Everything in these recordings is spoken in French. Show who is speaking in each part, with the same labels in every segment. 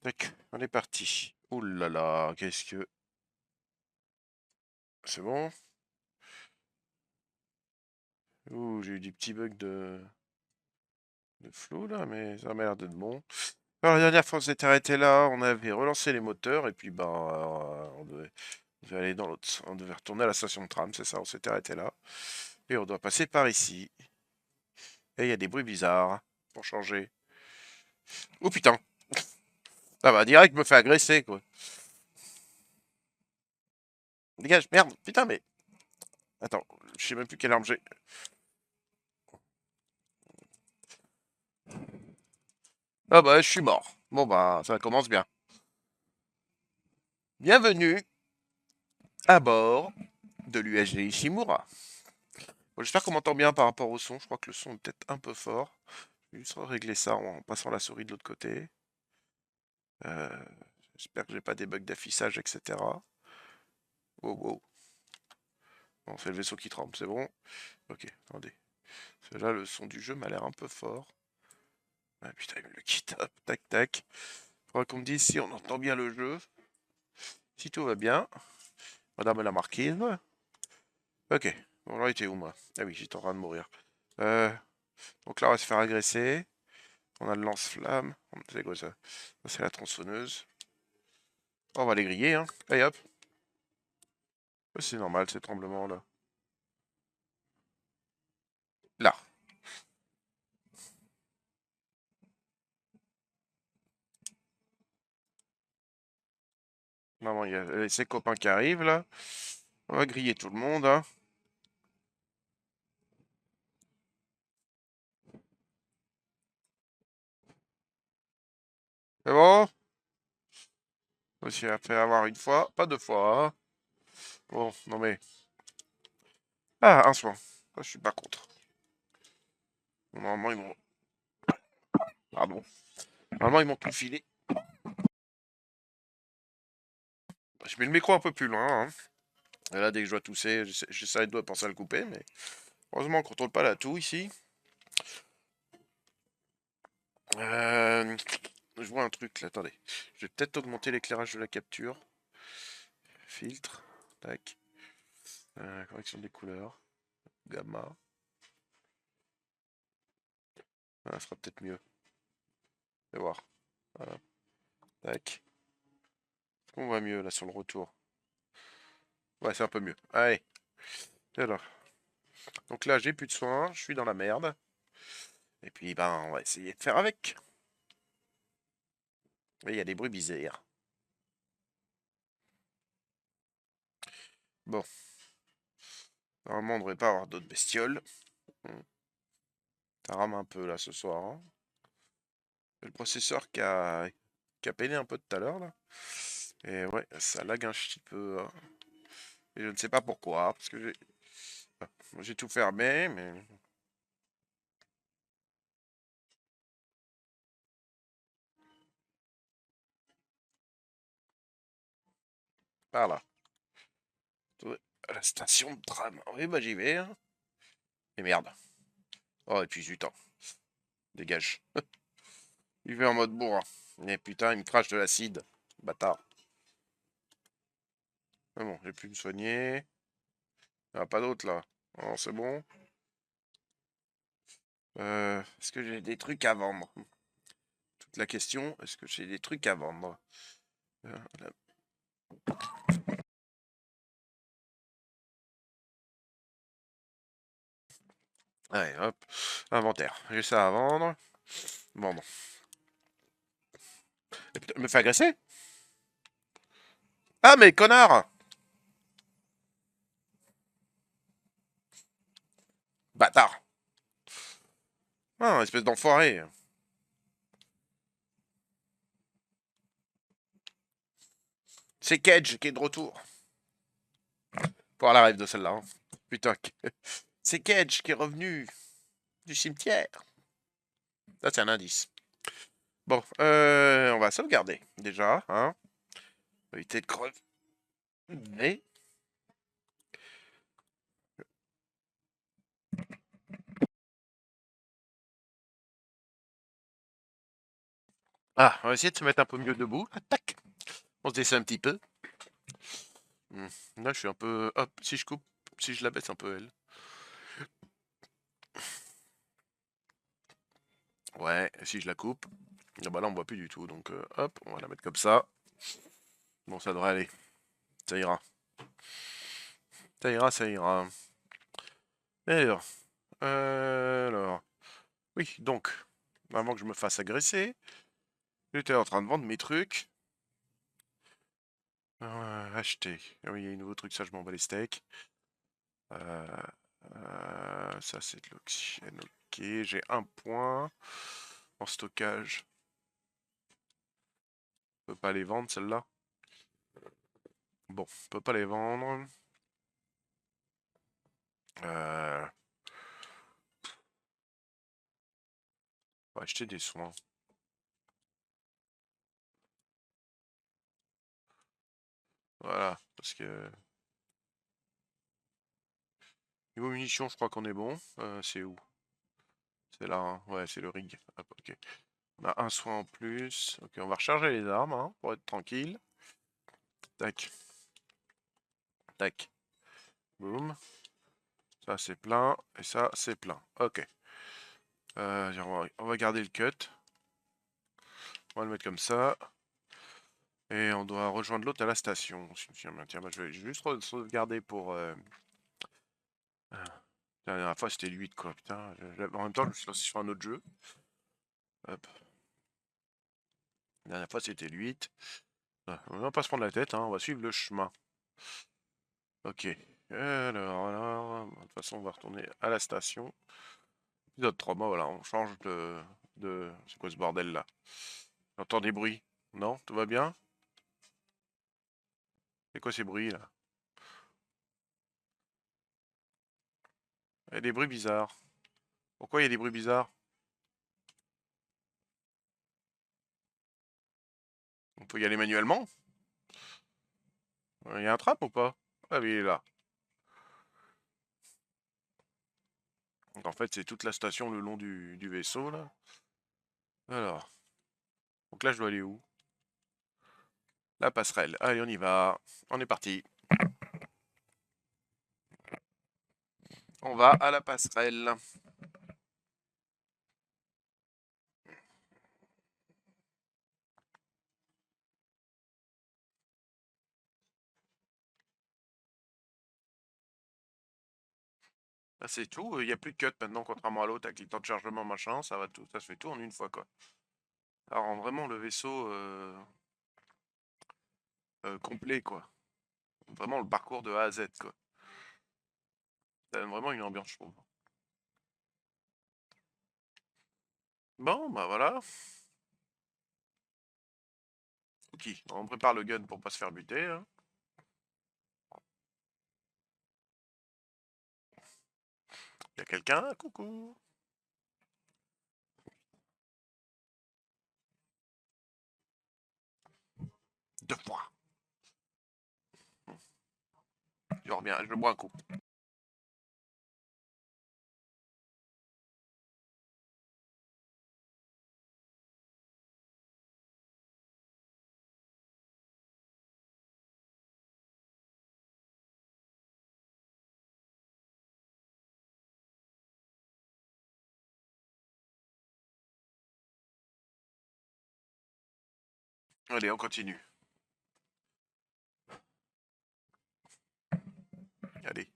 Speaker 1: Tac, on est parti. Ouh là là, qu'est-ce que... C'est bon? Ouh, j'ai eu des petits bugs de flou là, mais ça m'a l'air d'être bon. Alors, la dernière fois, on s'était arrêté là, on avait relancé les moteurs et puis ben, on devait aller dans l'autre. On devait retourner à la station de tram, c'est ça, on s'était arrêté là. Et on doit passer par ici. Et il y a des bruits bizarres pour changer. Oh putain! Ça va, direct, me fait agresser quoi. Dégage, merde, putain, mais. Attends, je sais même plus quelle arme j'ai. Ah bah, je suis mort. Bon bah, ça commence bien. Bienvenue à bord de l'USG Ishimura. Bon, j'espère qu'on m'entend bien par rapport au son. Je crois que le son est peut-être un peu fort. Je vais juste régler ça en passant la souris de l'autre côté. Euh, J'espère que j'ai pas des bugs d'affichage, etc. Wow, wow. Bon, c'est le vaisseau qui tremble, c'est bon. Ok, attendez. Parce que là, le son du jeu m'a l'air un peu fort. Ah putain, il me le quitte. Hop, tac, tac. Faudra qu'on me dise si on entend bien le jeu. Si tout va bien. Madame la marquise. Ok. Bon, là, il était où, moi? Ah oui, j'étais en train de mourir. Euh, donc là, on va se faire agresser. On a le lance-flamme. C'est quoi ça? Ça, c'est la tronçonneuse. Oh, on va les griller, hein. Allez, hop. Ouais, c'est normal, ces tremblements-là. Là. Maman, il y a ses copains qui arrivent, là. On va griller tout le monde, hein. C'est bon? Aussi, a fait avoir une fois, pas deux fois, hein. Bon, non mais... Ah, un soin. Ça, je suis pas contre. Normalement, ils m'ont... Pardon. Normalement, ils m'ont tout filé. Je mets le micro un peu plus loin, hein. Et là, dès que je dois tousser, j'essaie de penser à le couper, mais... Heureusement, on contrôle pas la toux, ici. Euh... Je vois un truc, là, attendez. Je vais peut-être augmenter l'éclairage de la capture. Filtre. Tac. Correction des couleurs. Gamma. Ah, ça sera peut-être mieux. Je vais voir. Voilà. Tac. On voit mieux, là, sur le retour. Ouais, c'est un peu mieux. Allez. Alors. Donc là, j'ai plus de soins. Je suis dans la merde. Et puis, ben, on va essayer de faire avec. Mais il y a des bruits bizarres. Bon. Normalement, on devrait pas avoir d'autres bestioles. Hmm. Ça rame un peu, là, ce soir, hein. Le processeur qui a peiné un peu tout à l'heure, là. Et ouais, ça lag un petit peu, hein. Et je ne sais pas pourquoi, parce que j'ai tout fermé, mais... Par là. Ouais, à la station de tram. Oui, bah j'y vais, hein. Et merde. Oh, et puis zut, hein. Dégage. Il fait en mode bourrin. Mais putain, il me crache de l'acide. Bâtard. Ah bon, j'ai pu me soigner. Il n'y en a pas d'autre, là. Non, c'est bon. Est-ce que j'ai des trucs à vendre? Toute la question, est-ce que j'ai des trucs à vendre? Là. Allez, hop. Inventaire. J'ai ça à vendre. Vendre. Et putain, me fait agresser? Ah, mais connard! Bâtard! Ah, espèce d'enfoiré. C'est Kedge qui est de retour. Pour la rêve de celle-là, hein. Putain. C'est Kedge qui est revenu du cimetière. Ça, c'est un indice. Bon, on va sauvegarder, déjà, hein. Éviter de crever. Mais, Ah, on va essayer de se mettre un peu mieux debout. Ah, tac. On se descend un petit peu. Là, je suis un peu... Hop, si je coupe, si je la baisse un peu, elle. Ouais, et si je la coupe... Ah bah là, on voit plus du tout. Donc, hop, on va la mettre comme ça. Bon, ça devrait aller. Ça ira. Ça ira, ça ira. Alors, alors... Oui, donc, avant que je me fasse agresser, j'étais en train de vendre mes trucs. Acheter. Ah oui, il y a un nouveau truc, ça, je m'en bats les steaks. Euh, ça, c'est de l'oxygène. Ok, j'ai un point en stockage. On peut pas les vendre, celle-là. Bon, on peut pas les vendre. Euh, on va acheter des soins. Voilà, parce que... Niveau munitions, je crois qu'on est bon. C'est où? C'est là, hein. Ouais, c'est le rig. Hop, ok. On a un soin en plus. Ok, on va recharger les armes, hein, pour être tranquille. Tac. Tac. Boum. Ça, c'est plein. Et ça, c'est plein. Ok. On va garder le cut. On va le mettre comme ça. Et on doit rejoindre l'autre à la station. Tiens, tiens, je vais juste sauvegarder pour... La dernière fois, c'était le 8, quoi. Putain, en même temps, je me suis lancé sur un autre jeu. Hop. La dernière fois, c'était le 8. Ah, on va pas se prendre la tête, hein. On va suivre le chemin. Ok. Alors, de toute façon, on va retourner à la station. Épisode 3, bon, voilà, on change de... C'est quoi ce bordel-là? J'entends des bruits. Non? Tout va bien? C'est quoi ces bruits, là? Il y a des bruits bizarres. Pourquoi il y a des bruits bizarres? On peut y aller manuellement? Il y a un trap ou pas? Ah oui, il est là. Donc en fait, c'est toute la station le long du vaisseau, là. Alors, donc là, je dois aller où? La passerelle. Allez, on y va. On est parti. On va à la passerelle. Là, c'est tout. Il n'y a plus de cut maintenant, contrairement à l'autre, avec les temps de chargement, machin. Ça va tout. Ça se fait tout en une fois, quoi. Ça rend vraiment le vaisseau complet, quoi. Vraiment le parcours de A à Z, quoi. Ça donne vraiment une ambiance, je trouve. Bon, bah voilà. Ok, on prépare le gun pour pas se faire buter, hein. Il y a quelqu'un? Coucou. Deux fois. Je reviens, je bois un coup. Allez, on continue. Allez.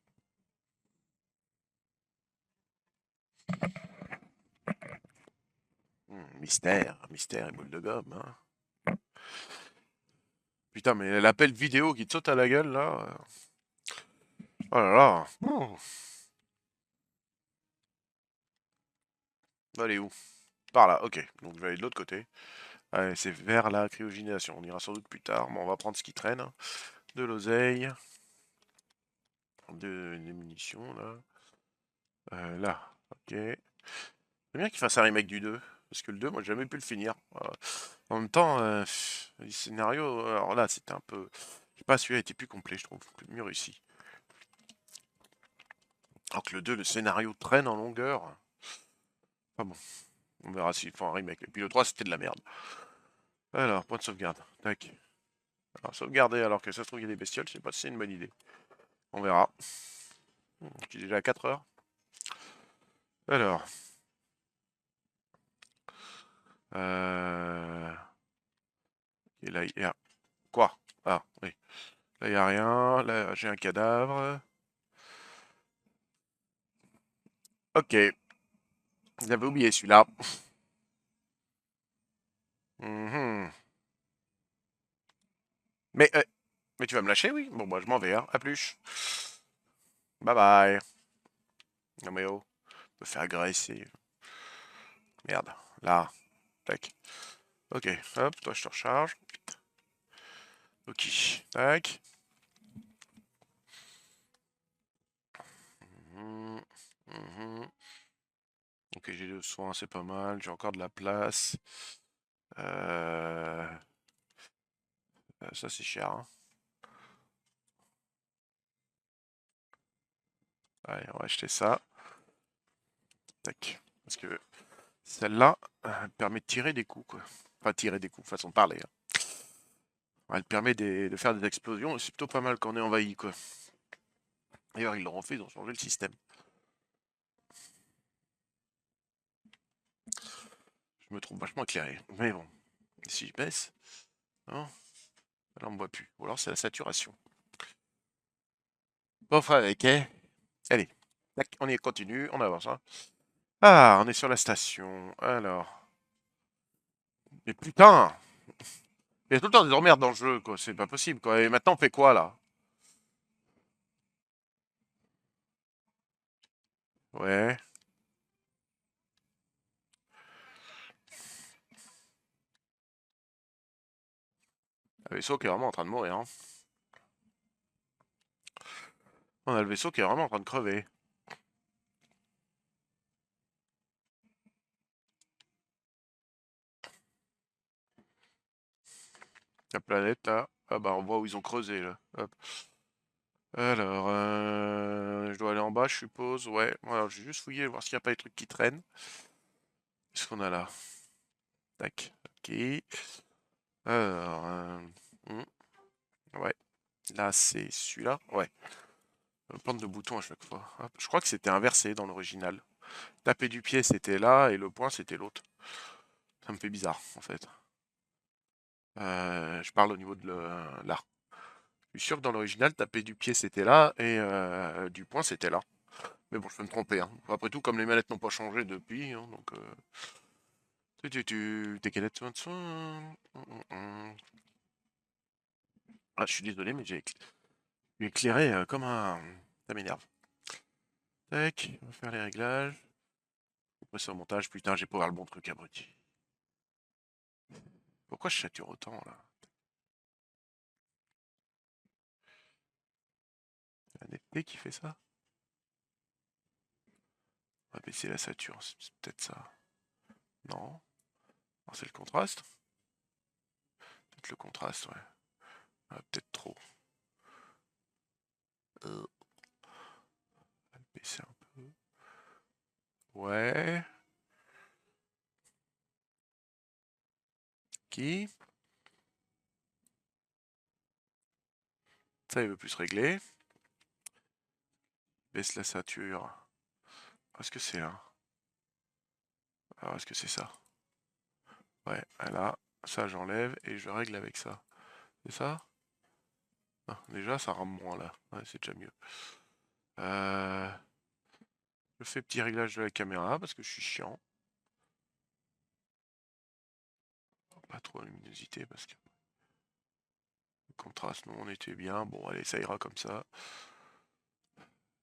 Speaker 1: Mystère, mystère et boule de gomme, hein. Putain, mais l'appel vidéo qui te saute à la gueule, là. Oh là là. On va aller où? Par là, ok. Donc je vais aller de l'autre côté. Allez, c'est vers la cryogénisation. On ira sans doute plus tard. Bon, on va prendre ce qui traîne, hein. De l'oseille. Des munitions, là. Là, ok. C'est bien qu'il fasse un remake du 2. Parce que le 2, moi, j'ai jamais pu le finir. En même temps, les scénarios... Alors là, c'était un peu... Je sais pas, celui-là était plus complet, je trouve. Mieux réussi. Alors que le 2, le scénario traîne en longueur. Enfin bon, on verra s'ils font un remake. Et puis le 3, c'était de la merde. Alors, point de sauvegarde. Tac. Alors, sauvegarder alors que ça se trouve il y a des bestioles, je sais pas si c'est une bonne idée. On verra. Je suis déjà à 4 heures. Alors. Et là, il y a... Quoi? Ah, oui. Là, il n'y a rien. Là, j'ai un cadavre. Ok. J'avais oublié celui-là. Mhm. Mais, mais tu vas me lâcher, oui? Bon, moi, je m'en vais, hein. À plus. Bye bye. Non, mais oh. Me faire agresser. Merde. Là. Tac. Ok. Hop, toi, je te recharge. Ok. Tac. Mhm. Mhm. Ok, j'ai 2 soins, c'est pas mal. J'ai encore de la place. Euh... ça, c'est cher, hein. Allez, on va acheter ça. Tac. Parce que celle-là, elle permet de tirer des coups, quoi. Enfin, tirer des coups, façon de parler, hein. Elle permet de faire des explosions, et c'est plutôt pas mal quand on est envahi, quoi. D'ailleurs, ils l'ont fait, ils ont changé le système. Je me trouve vachement éclairé. Mais bon, si je baisse, non, là on me voit plus. Ou alors c'est la saturation. Bon, frère, ok. Allez, tac, on y continue, on avance, hein. Ah, on est sur la station. Alors. Mais putain! Il y a tout le temps des emmerdes dans le jeu, quoi. C'est pas possible, quoi. Et maintenant, on fait quoi, là? Ouais. Le vaisseau qui est vraiment en train de mourir, hein. On a le vaisseau qui est vraiment en train de crever. La planète, là. Ah bah, on voit où ils ont creusé, là. Hop. Alors, je dois aller en bas, je suppose. Ouais. Alors, j'ai juste fouillé, voir s'il n'y a pas des trucs qui traînent. Qu'est-ce qu'on a là? Tac. Ok. Alors, ouais. Là, c'est celui-là. Ouais. Plein de boutons à chaque fois. Hop. Je crois que c'était inversé dans l'original. Taper du pied, c'était là, et le point, c'était l'autre. Ça me fait bizarre, en fait. Je parle au niveau de là. Je suis sûr que dans l'original, taper du pied, c'était là, et du point, c'était là. Mais bon, je peux me tromper, hein. Après tout, comme les manettes n'ont pas changé depuis, hein, donc... T'es quelle de soin? Ah, je suis désolé, mais j'ai éclairé comme un... Ça m'énerve. Tac, on va faire les réglages. Passer au montage. Putain, j'ai pas ouvert le bon truc, abruti. Pourquoi je sature autant, là? C'est la netteté qui fait ça? On va baisser la sature, c'est peut-être ça. Non. Non, c'est le contraste? Peut-être le contraste, ouais. Ah, peut-être trop. On va le baisser un peu. Ouais. Qui? Ça, il veut plus se régler. Baisse la sature. Est-ce que c'est là? Alors, est-ce que c'est ça? Ouais, là, ça j'enlève et je règle avec ça. C'est ça? Ah, déjà, ça rame moins là. Ouais, c'est déjà mieux. Euh, je fais petit réglage de la caméra parce que je suis chiant. Pas trop de luminosité parce que le contraste, non, on était bien. Bon, allez, ça ira comme ça.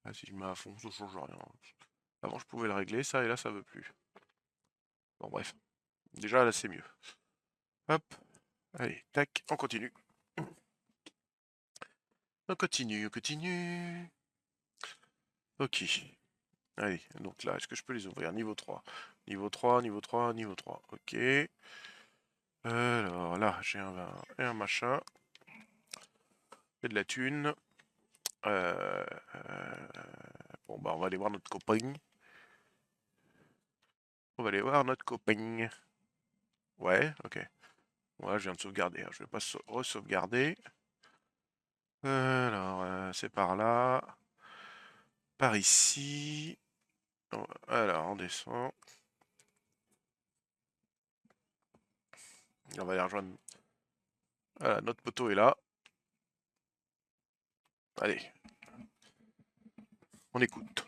Speaker 1: Là, si je mets à fond, ça change rien. Avant, je pouvais le régler, ça, et là, ça veut plus. Bon, bref. Déjà, là, c'est mieux. Hop. Allez, tac, on continue. On continue, on continue. Ok. Allez, donc là, est-ce que je peux les ouvrir? Niveau 3. Niveau 3, niveau 3, niveau 3. Ok. Alors là, j'ai un machin. J'ai de la thune. Euh, euh, bon, bah, on va aller voir notre copain. On va aller voir notre copain. Ouais, ok. Ouais, je viens de sauvegarder, hein. Je vais pas re-sauvegarder. Alors, c'est par là. Par ici. Oh, alors, on descend. On va aller rejoindre. Voilà, notre poteau est là. Allez, on écoute.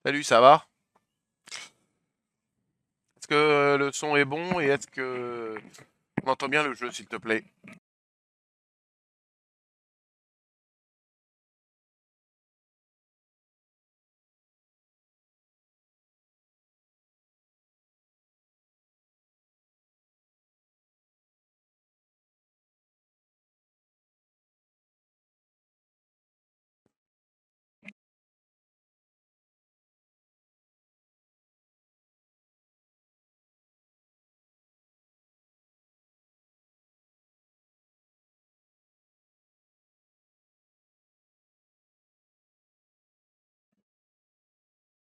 Speaker 1: Salut, ça va? Est-ce que le son est bon et est-ce que on entend bien le jeu, s'il te plaît?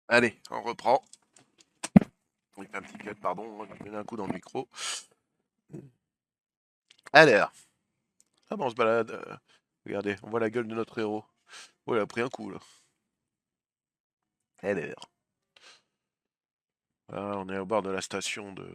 Speaker 1: Allez, on reprend. On fait un petit cut, pardon, on va donner un coup dans le micro. Alors, ah bon, on se balade. Regardez, on voit la gueule de notre héros. Oh, il a pris un coup là. Alors, ah, on est au bord de la station de.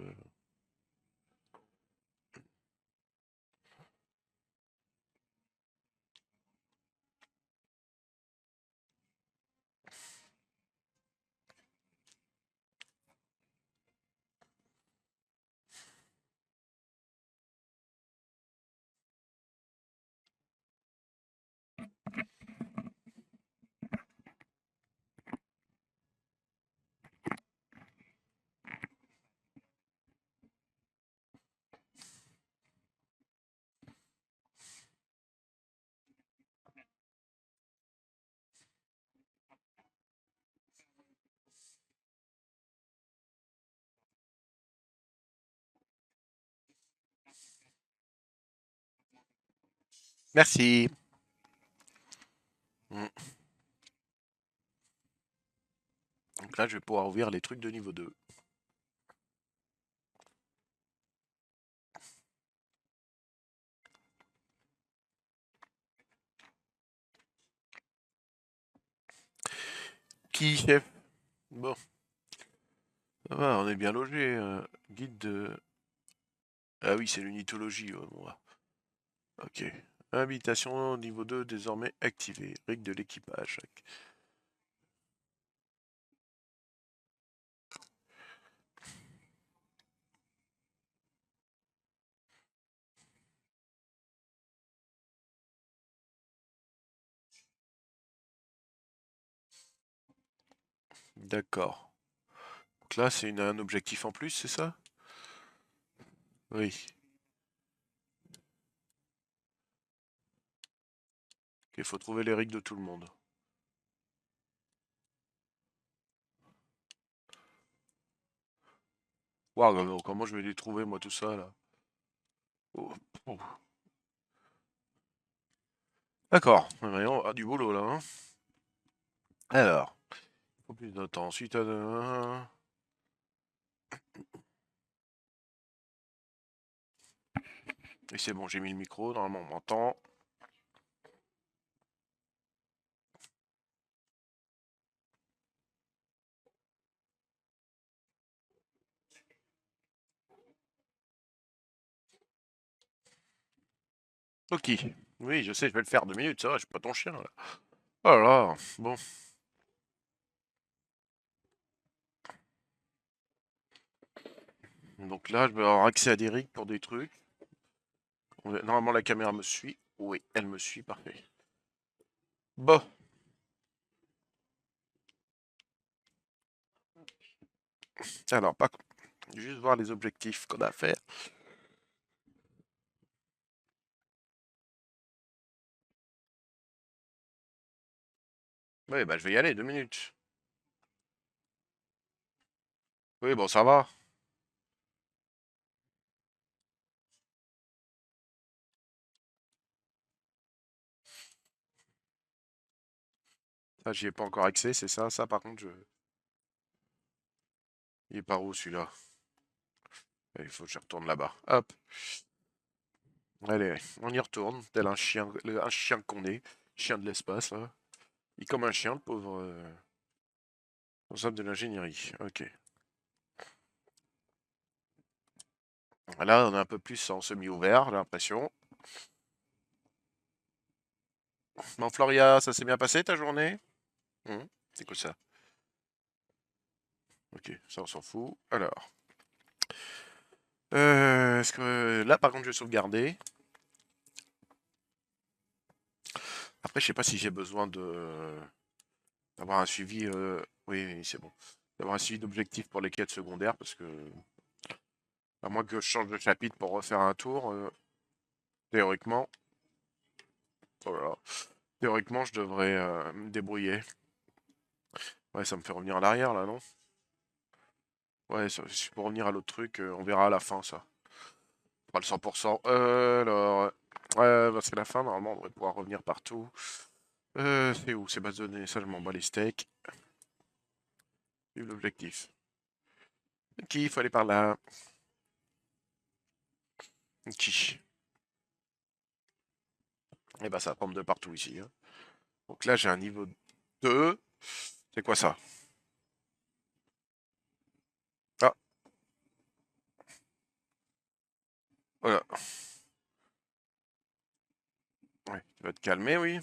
Speaker 1: Merci. Mm. Donc là, je vais pouvoir ouvrir les trucs de niveau 2. Qui, chef? Bon, ça va, on est bien logé. Guide de. Ah oui, c'est l'unitologie. Bon, ok. Habitation niveau 2 désormais activée. Règle de l'équipage. D'accord. Donc là, c'est un objectif en plus, c'est ça? Oui. Il faut trouver les règles de tout le monde. Waouh, comment je vais les trouver, moi, tout ça, là? Oh, oh. D'accord. On a du boulot, là, hein. Alors, il faut plus de temps. Ensuite, et c'est bon, j'ai mis le micro, normalement on m'entend. Ok. Oui, je sais, je vais le faire 2 minutes, ça va, je suis pas ton chien, là. Oh là là, bon. Donc là, je vais avoir accès à des rigs pour des trucs. Normalement, la caméra me suit. Oui, elle me suit, parfait. Bon. Alors, pas... juste voir les objectifs qu'on a à faire. Oui, bah je vais y aller, 2 minutes. Oui, bon, ça va. Ah, j'y ai pas encore accès, c'est ça. Ça, par contre, je... Il est par où, celui-là? Il faut que je retourne là-bas. Hop. Allez, on y retourne, tel un chien qu'on est. Chien de l'espace, là. Il est comme un chien, le pauvre responsable de l'ingénierie. Ok. Là, on est un peu plus en semi-ouvert, j'ai l'impression. Bon, Floria, ça s'est bien passé ta journée? C'est quoi ça? Ok, ça on s'en fout. Alors. Est-ce que là, par contre, je vais sauvegarder. Après, je sais pas si j'ai besoin de d'avoir un suivi. Oui, oui, c'est bon. D'avoir un suivi d'objectifs pour les quêtes secondaires, parce que à moins que je change de chapitre pour refaire un tour, théoriquement, oh là là. Théoriquement, je devrais me débrouiller. Ouais, ça me fait revenir à l'arrière là, non? Ouais, c'est pour revenir à l'autre truc, on verra à la fin ça. Pas le 100%. Alors, bah, c'est la fin, normalement, on devrait pouvoir revenir partout. C'est où? C'est base de données, ça je m'en bats les steaks. Vive l'objectif. Ok, il faut aller par là. Ok. Et bah ça tombe de partout ici, hein. Donc là j'ai un niveau 2. C'est quoi ça? Ah, voilà. Ouais, tu vas te calmer, oui.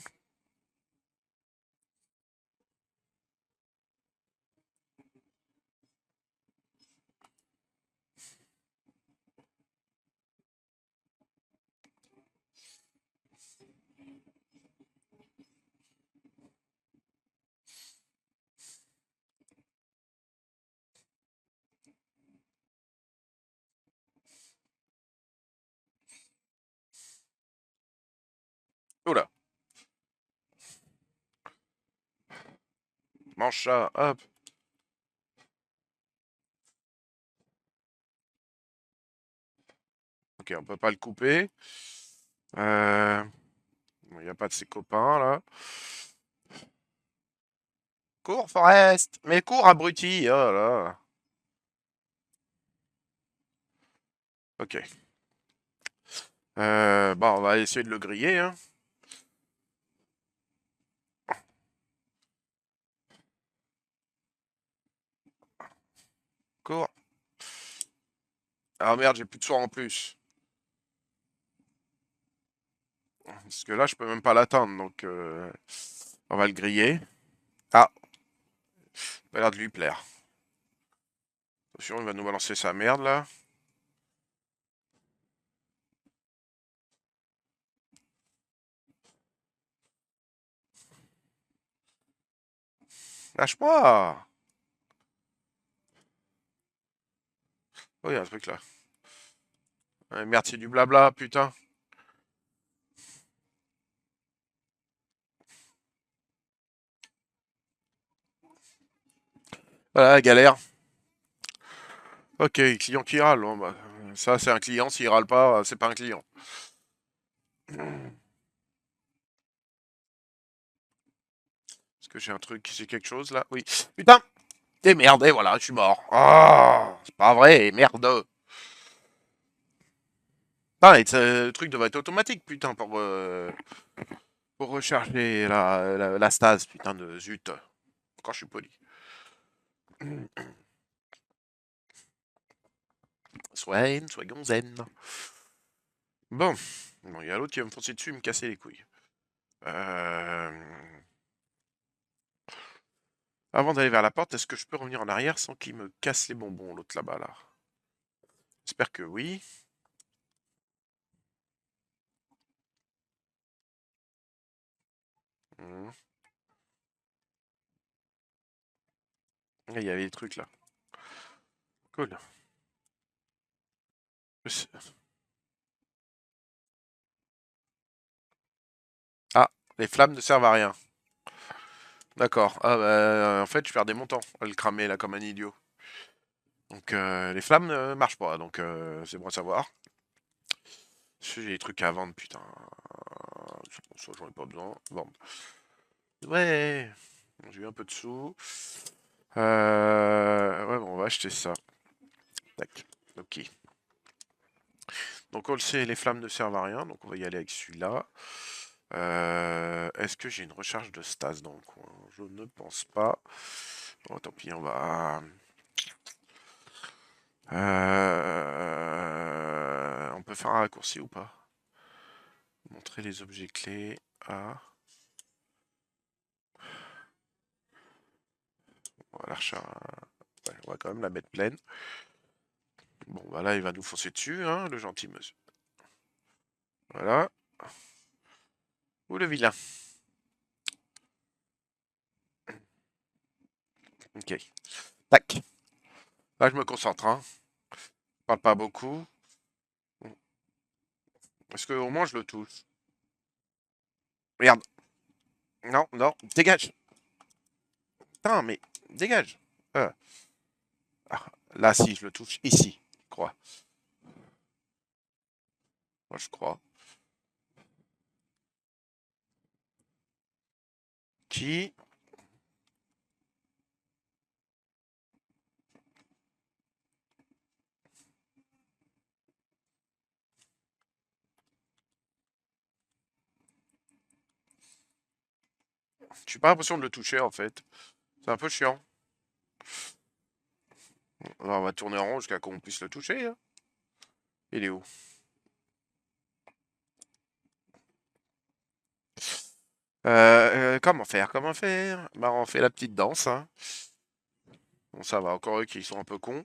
Speaker 1: Oula, mange ça, hop. Ok, on peut pas le couper. Il n'y a pas de ses copains là. Cours, Forest! Mais cours, abruti! Oh là. Ok. Bon, on va essayer de le griller, hein. Cours. Ah merde, j'ai plus de soin en plus. Parce que là, je peux même pas l'atteindre, donc on va le griller. Ah, ça a l'air de lui plaire. Attention, il va nous balancer sa merde là. Lâche-moi! Oh, il y a un truc là. Merde, c'est du blabla, putain. Voilà, galère. Ok, client qui râle. Bon, bah, ça, c'est un client. S'il râle pas, c'est pas un client. Est-ce que j'ai un truc, j'ai quelque chose là? Oui. Putain! Et merde, et voilà, je suis mort. Ah, c'est pas vrai, merde. Ah, et le truc devrait être automatique, putain, pour recharger la stase, putain de zut. Quand je suis poli. Soyons zen. Bon. Bon, il y a l'autre qui va me foncer dessus et me casser les couilles. Euh... Avant d'aller vers la porte, est-ce que je peux revenir en arrière sans qu'il me casse les bonbons, l'autre là-bas, là? J'espère que oui. Hmm. Il y avait des trucs là. Cool. Ah, les flammes ne servent à rien. D'accord. Ah bah, en fait, je perdais mon temps à le cramer là comme un idiot. Donc les flammes ne marchent pas, donc c'est bon à savoir. J'ai des trucs à vendre, putain. Ça, j'en ai pas besoin. Bon. Ouais. J'ai eu un peu de sous. Ouais, bon, on va acheter ça. Tac. Ok. Donc on le sait, les flammes ne servent à rien, donc on va y aller avec celui-là. Est-ce que j'ai une recharge de stase dans le coin? Je ne pense pas. Bon, tant pis, on va... On peut faire un raccourci ou pas? Montrer les objets clés. Ah. On va la ouais, on va quand même la mettre pleine. Bon, bah là, il va nous foncer dessus, hein, le gentil monsieur. Voilà. Ou le vilain. Ok. Tac. Là, je me concentre, hein. Je parle pas beaucoup. Est-ce qu'au moins je le touche? Regarde. Non, non, dégage. Putain, mais dégage. Euh, ah, là, si, je le touche ici, je crois. Moi, je crois. Qui? J'ai pas l'impression de le toucher, en fait. C'est un peu chiant. Alors, on va tourner en rond jusqu'à qu'on puisse le toucher, hein. Il est où? Comment faire? Comment faire? Bah, on fait la petite danse, hein. Bon, ça va, encore eux qui sont un peu cons.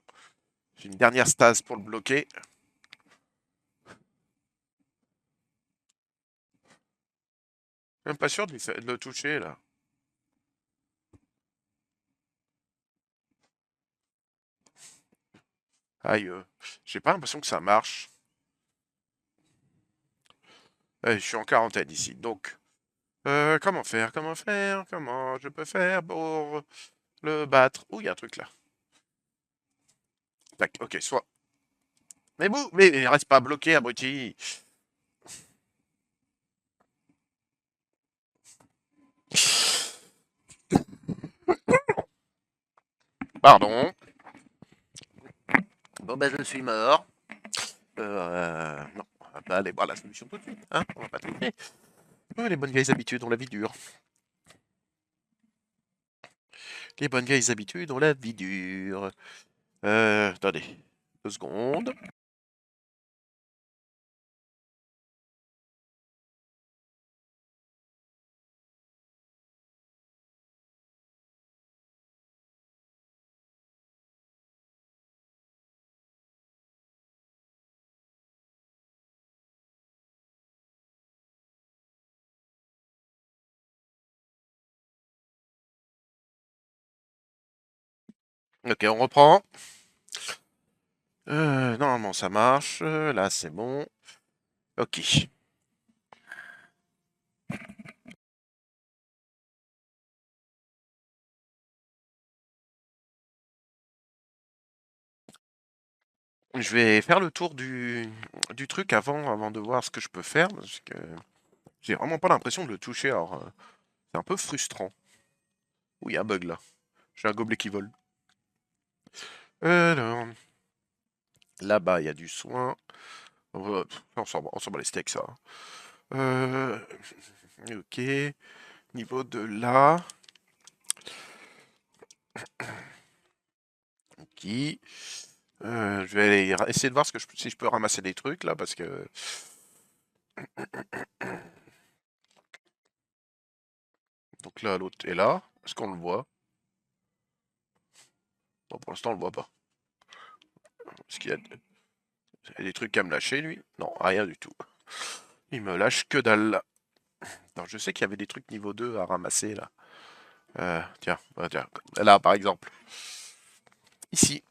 Speaker 1: J'ai une dernière stase pour le bloquer. Même pas sûr de le toucher, là. Aïe, j'ai pas l'impression que ça marche. Je suis en quarantaine ici, donc... comment faire? Comment faire? Comment je peux faire pour le battre? Ouh, il y a un truc là. Tac, ok, soit. Mais reste pas bloqué, abruti. Pardon. Bon, ben, je suis mort. Non, on va pas aller voir la solution tout de suite, hein. On va pas tricher. Oh, les bonnes vieilles habitudes, on la vie dure. Les bonnes vieilles habitudes, on la vie dure. Attendez. 2 secondes. Ok, on reprend. Normalement, ça marche. Là, c'est bon. Ok. Je vais faire le tour du truc avant de voir ce que je peux faire, parce que j'ai vraiment pas l'impression de le toucher, alors c'est un peu frustrant. Oui, il y a un bug là. J'ai un gobelet qui vole. Alors, là-bas, il y a du soin. On s'en bat les steaks, ça. Euh, ok. Niveau de là. Ok. Je vais aller essayer de voir si je peux ramasser des trucs là, parce que... Donc là, l'autre est là. Est-ce qu'on le voit? Bon, pour l'instant, on le voit pas. Est-ce qu'il y a des trucs à me lâcher, lui? Non, rien du tout. Il me lâche que dalle. Alors, je sais qu'il y avait des trucs niveau 2 à ramasser, là. Tiens, tiens, là, par exemple. Ici.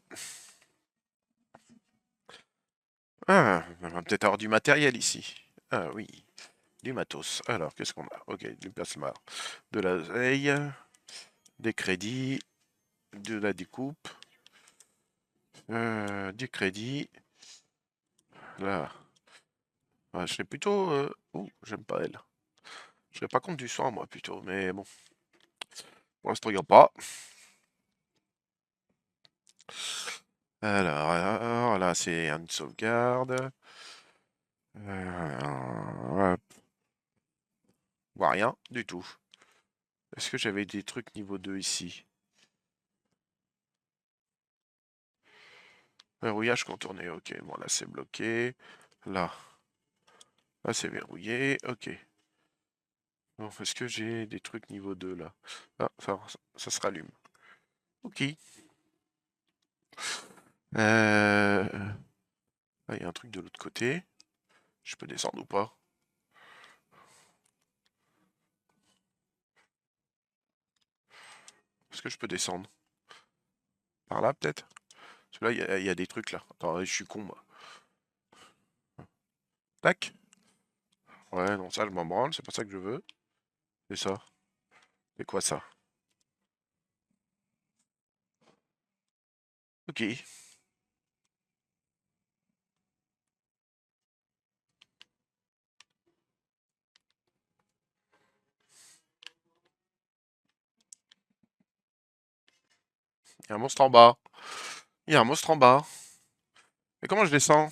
Speaker 1: Ah, on va peut-être avoir du matériel ici. Ah oui, du matos. Alors, qu'est-ce qu'on a? Ok, du plasma, de la zeille, des crédits, de la découpe, du crédit. Là, ouais, je serais plutôt... Ouh, j'aime pas elle. Je serais pas contre du sang, moi, plutôt, mais bon. Pour l'instant, il n'y a pas. Alors, là, c'est une sauvegarde. Hop, on voit rien du tout. Est-ce que j'avais des trucs niveau 2 ici? Verrouillage contourné, ok. Bon, là, c'est bloqué. Là, là, c'est verrouillé, ok. Bon, est-ce que j'ai des trucs niveau 2 là? Ah, ça se rallume. Ok. Ah, il y a un truc de l'autre côté. Je peux descendre ou pas? Est-ce que je peux descendre? Par là, peut-être? Parce que là, il y a des trucs là. Attends, je suis con, moi. Tac. Ouais, non, ça, je m'en branle, c'est pas ça que je veux. C'est ça. C'est quoi ça? Ok. Il y a un monstre en bas. Il y a un monstre en bas. Mais comment je descends?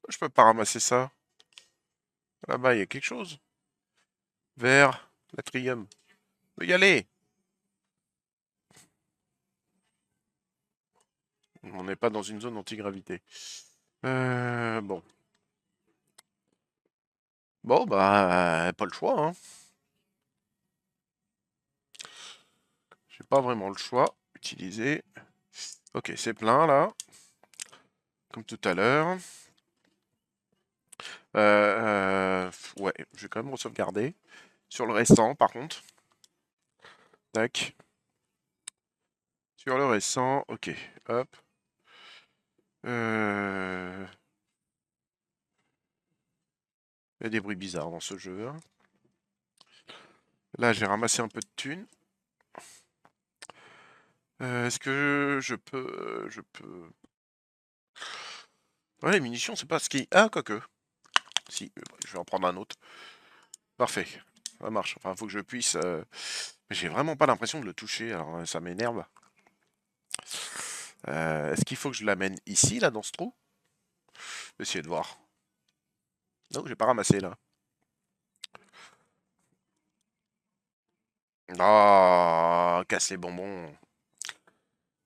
Speaker 1: Je peux pas ramasser ça. Là-bas, il y a quelque chose. Vert. L'atrium. Je peux y aller. On n'est pas dans une zone anti-gravité. Bon. Bon, bah, pas le choix, hein. J'ai pas vraiment le choix. Utiliser. Ok, c'est plein, là. Comme tout à l'heure. Ouais, je vais quand même sauvegarder. Sur le restant, par contre. Tac. Sur le récent, ok. Hop. Euh... Il y a des bruits bizarres dans ce jeu, hein. Là, j'ai ramassé un peu de thunes. Est-ce que je peux... Je peux... Ouais, les munitions, c'est pas ce qui... Ah, quoique. Si, je vais en prendre un autre. Parfait. Ça marche. Enfin, faut que je puisse... Mais j'ai vraiment pas l'impression de le toucher, alors ça m'énerve. Est-ce qu'il faut que je l'amène ici, là, dans ce trou? Je vais essayer de voir. Non, j'ai pas ramassé, là. Ah, casse les bonbons.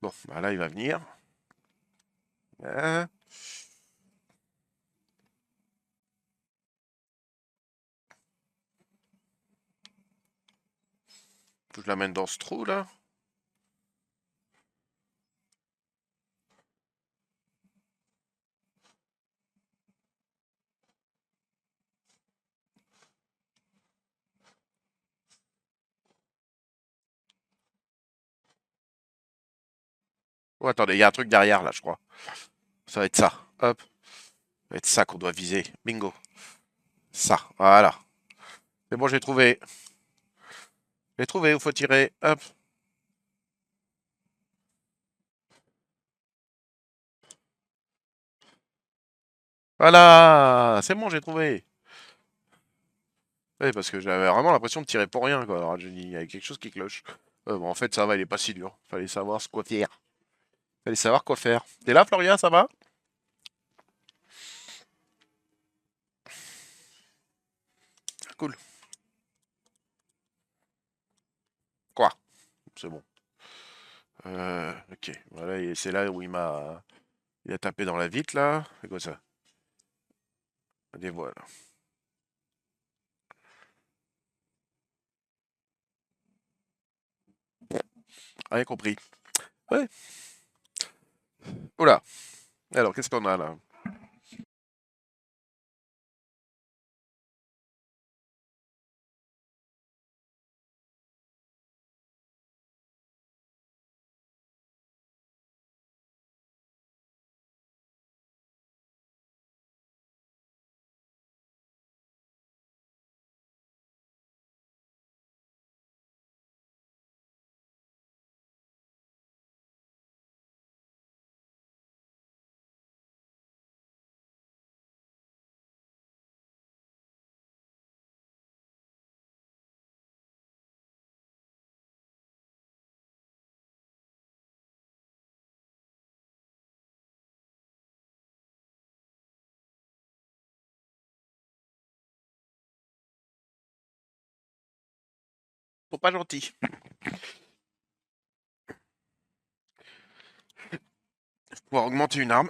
Speaker 1: Bon, bah là, il va venir. Hein. Faut que je l'amène dans ce trou, là. Oh, attendez, il y a un truc derrière, là, je crois. Ça va être ça. Hop. Ça va être ça qu'on doit viser. Bingo. Ça, voilà. C'est bon, j'ai trouvé. J'ai trouvé, il faut tirer. Hop. Voilà. C'est bon, j'ai trouvé. Oui, parce que j'avais vraiment l'impression de tirer pour rien, quoi. Alors, j'ai dit, il y a quelque chose qui cloche. Bon, en fait, ça va, il est pas si dur. Fallait savoir ce quoi faire. Fallait savoir quoi faire. T'es là, Floria, ça va? Cool. Quoi? C'est bon. Ok. Voilà, et c'est là où il m'a... Il a tapé dans la vitre, là. C'est quoi ça? Des voiles. Rien compris. Ouais. Oula. Alors, qu'est-ce qu'on a, là? Sont pas gentils. Pouvoir augmenter une arme.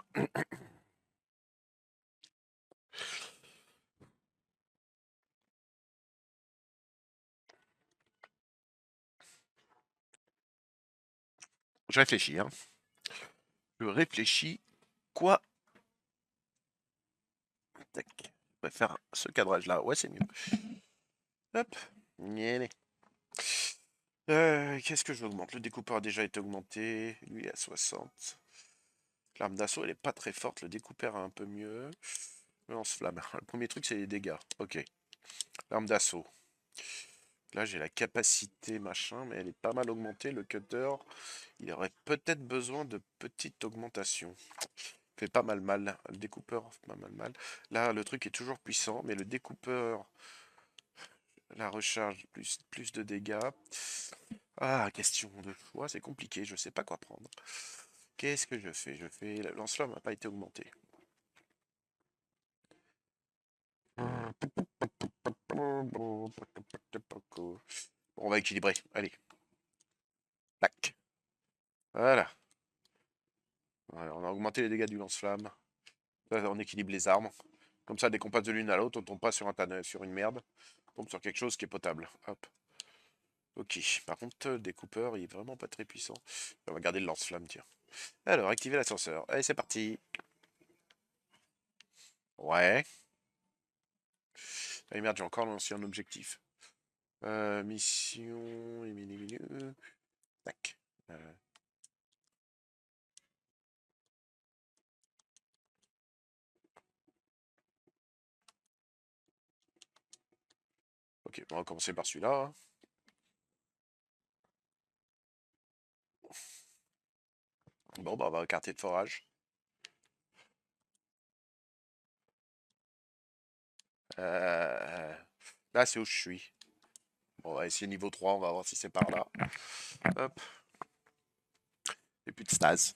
Speaker 1: Je réfléchis, hein. Je réfléchis. Quoi? Tac. On va faire ce cadrage-là. Ouais, c'est mieux. Hop. Nyele. Qu'est-ce que j'augmente? Le découpeur a déjà été augmenté. Lui, il est à 60. L'arme d'assaut, elle est pas très forte. Le découpeur a un peu mieux. Le lance-flamme. Le premier truc, c'est les dégâts. Ok. L'arme d'assaut. Là, j'ai la capacité, machin, mais elle est pas mal augmentée. Le cutter, il aurait peut-être besoin de petites augmentations. Fait pas mal. Le découpeur, fait pas mal. Là, le truc est toujours puissant, mais le découpeur, la recharge, plus de dégâts. Ah, question de choix, c'est compliqué, je sais pas quoi prendre. Qu'est-ce que je fais? Le lance-flamme n'a pas été augmenté. Bon, on va équilibrer. Allez. Tac. Voilà. Voilà, on a augmenté les dégâts du lance-flamme. Là, on équilibre les armes. Comme ça, dès qu'on passe de l'une à l'autre, on tombe pas sur sur une merde. On tombe sur quelque chose qui est potable. Hop. Ok. Par contre, le découpeur, il est vraiment pas très puissant. On va garder le lance-flamme, tiens. Alors, activer l'ascenseur. Allez, c'est parti. Ouais. Allez, merde, j'ai encore lancé un objectif. Mission... Tac. Ok, on va commencer par celui-là, hein. Bon, bah, on va écarter de forage. Là, c'est où je suis. Bon, on va essayer niveau 3, on va voir si c'est par là. Hop. Et plus de stase.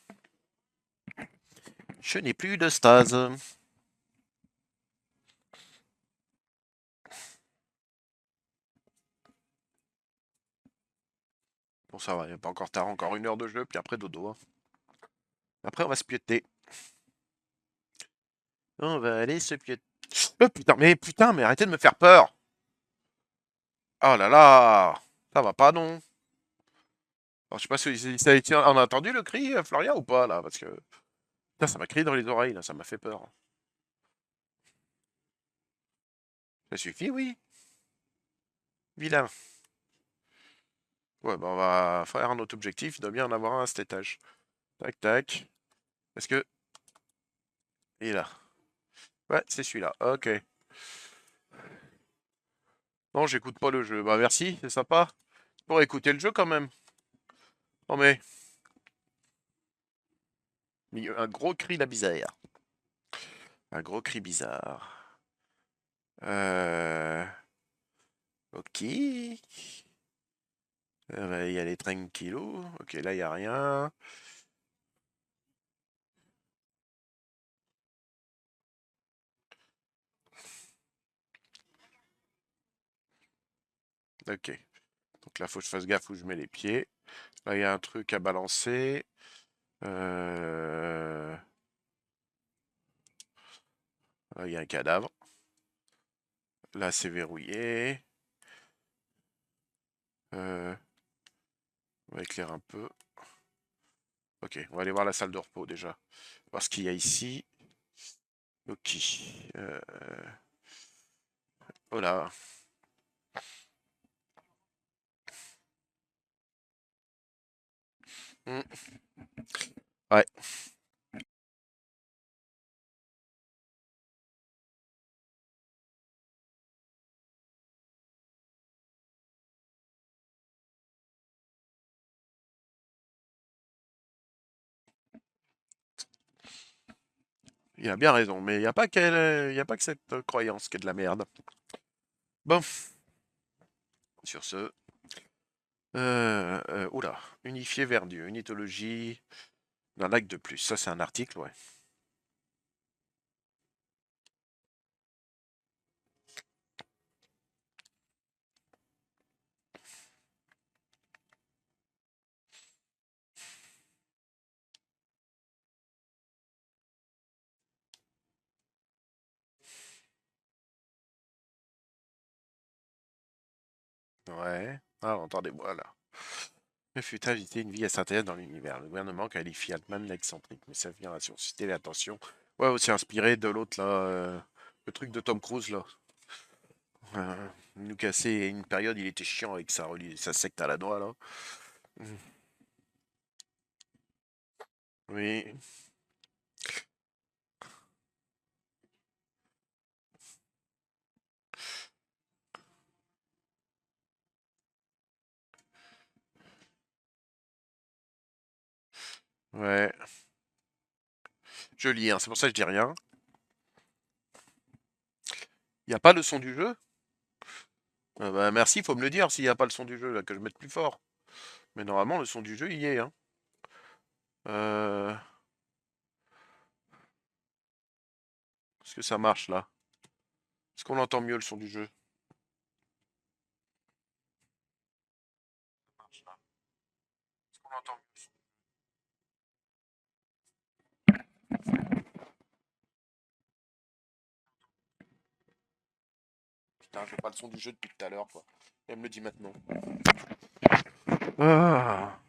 Speaker 1: Je n'ai plus de stase. Bon, ça va, il n'y a pas encore tard, encore 1 heure de jeu, puis après dodo, hein. Après, on va se piéter. On va aller se piéter. Oh putain, mais arrêtez de me faire peur. Oh là là. Ça va pas, non. Alors, je sais pas si ça a été... On a entendu le cri, Floria, ou pas, là? Parce que... Putain, ça m'a crié dans les oreilles, là, ça m'a fait peur. Ça suffit, oui. Vilain. Ouais, bah, on va faire un autre objectif. Il doit bien en avoir un à cet étage. Tac, tac. Est-ce que... Il est là. Ouais, c'est celui-là. Ok. Non, j'écoute pas le jeu. Bah, merci, c'est sympa. Pour écouter le jeu, quand même. Non, mais... Un gros cri, la bizarre. Un gros cri bizarre. Euh... Ok. On va y aller tranquillou. Ok, là, il n'y a rien. Ok. Donc là, faut que je fasse gaffe où je mets les pieds. Là, il y a un truc à balancer. Là, il y a un cadavre. Là, c'est verrouillé. Euh, on va éclairer un peu. Ok, on va aller voir la salle de repos déjà. Voir ce qu'il y a ici. Ok. Euh, oh là. Hmm. Ouais, il a bien raison, mais il n'y a pas il y a pas que cette croyance qui est de la merde. Bon, sur ce. Oula, unifié vers Dieu, une mythologie d'un lac de plus. Ça, c'est un article, ouais. Ouais. Ah, on entend des voix là. Mais fut invité une vie à s'intégrer dans l'univers. Le gouvernement qualifie Altman d'excentrique, mais ça vient à susciter l'attention. Ouais, aussi inspiré de l'autre là, le truc de Tom Cruise là. Nous casser une période, il était chiant avec sa secte à la noix là. Mm. Oui, ouais. Je lis, hein, c'est pour ça que je dis rien. Il n'y a pas le son du jeu? Bah merci, faut me le dire s'il n'y a pas le son du jeu là, que je mette plus fort. Mais normalement, le son du jeu y est, hein. Euh... Est-ce que ça marche là? Est-ce qu'on entend mieux le son du jeu? Ça marche, là. Est-ce qu'on entend mieux le son? Putain, j'ai pas le son du jeu depuis tout à l'heure, quoi. Elle me le dit maintenant. Ah.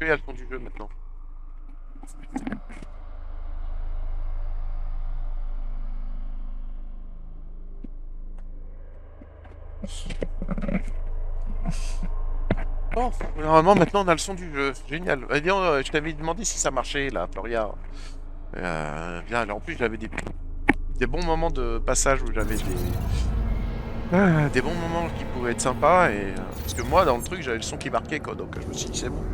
Speaker 1: Il y a le son du jeu maintenant. Bon, normalement maintenant on a le son du jeu. Génial. Eh bien, je t'avais demandé si ça marchait là, Floria. Bien, en plus j'avais des bons moments de passage où j'avais des bons moments qui pouvaient être sympas parce que moi dans le truc j'avais le son qui marquait quoi, donc je me suis dit c'est bon.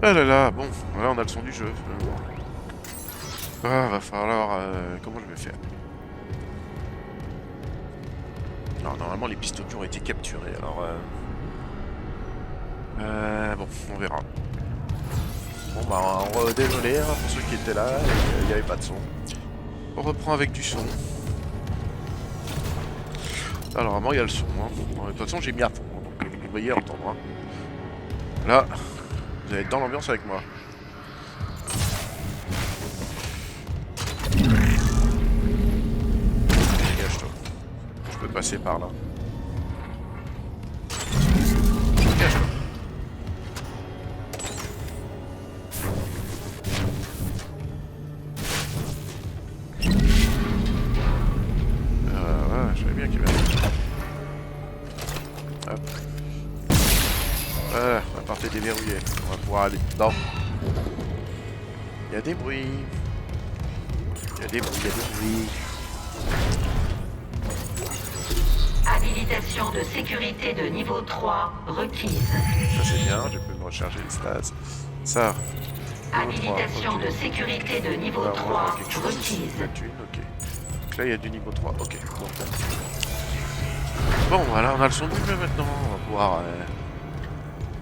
Speaker 1: Ah là là, bon, là on a le son du jeu. Ah, va falloir... comment je vais faire? Alors normalement les pistes audio ont été capturées, alors... bon, on verra. Bon bah, désolé hein, pour ceux qui étaient là, il n'y avait pas de son. On reprend avec du son. Alors normalement il y a le son, hein. Bon, de toute façon j'ai mis à fond, hein, donc vous devriez entendre. Hein. Là, vous allez être dans l'ambiance avec moi. Dégage-toi. Je peux passer par là. Dégage-toi. Ouais, je savais bien qu'il y avait un... Hop. La porte est déverrouillée. On va pouvoir aller dedans. Il y a des bruits. Il y a des bruits, il y a des bruits.
Speaker 2: Habilitation de sécurité de niveau 3 requise.
Speaker 1: Ça c'est bien, je peux me recharger le stase. Ça.
Speaker 2: Habilitation
Speaker 1: 3, okay.
Speaker 2: de sécurité de niveau 3 requise.
Speaker 1: Ok. Donc là il y a du niveau 3, ok. Bon, voilà, on a le son du jeu maintenant. On va pouvoir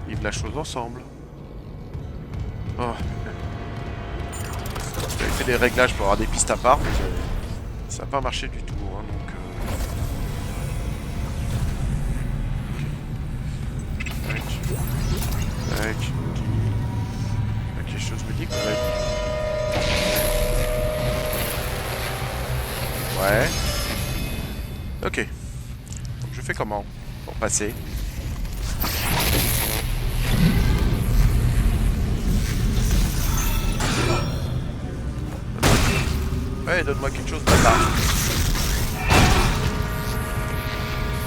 Speaker 1: vivre la chose ensemble. Oh. J'avais fait des réglages pour avoir des pistes à part, mais ça n'a pas marché du tout. Hein, donc, Tac. Quelque chose me dit qu'on va être... Ouais. Ok. Donc je fais comment pour passer? Ouais, donne-moi quelque chose, bâtard.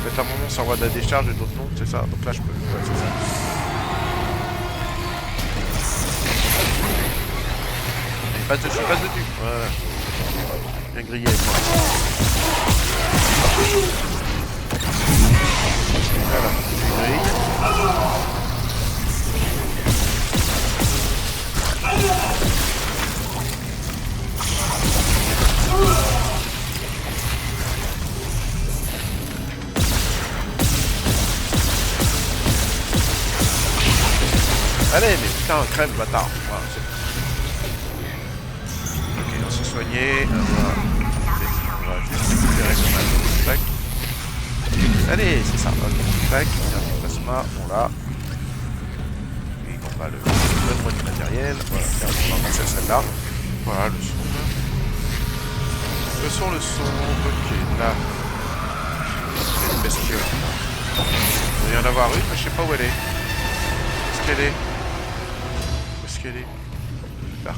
Speaker 1: Peut-être un moment ça envoie de la décharge et d'autres non, c'est ça. Donc là je peux... Ouais, c'est ça. Passe dessus, passe dessus. Voilà. Bien grillé avec moi. Voilà, tu grilles. Allez, mais putain, crève, bâtard. Voilà, c'est bon. Ok, on s'est soigné. On va juste récupérer son matos. Tac. Allez, c'est ça. Ok, tac. Dernier plasma, on l'a. Et on va le donne-moi du matériel. Voilà, on va passer à celle-là. Voilà, le son. Le son. Ok, là. C'est une bestiole. Il doit y en avoir une, mais je sais pas où elle est. Où est-ce qu'elle est? Où est-ce qu'elle est? Là.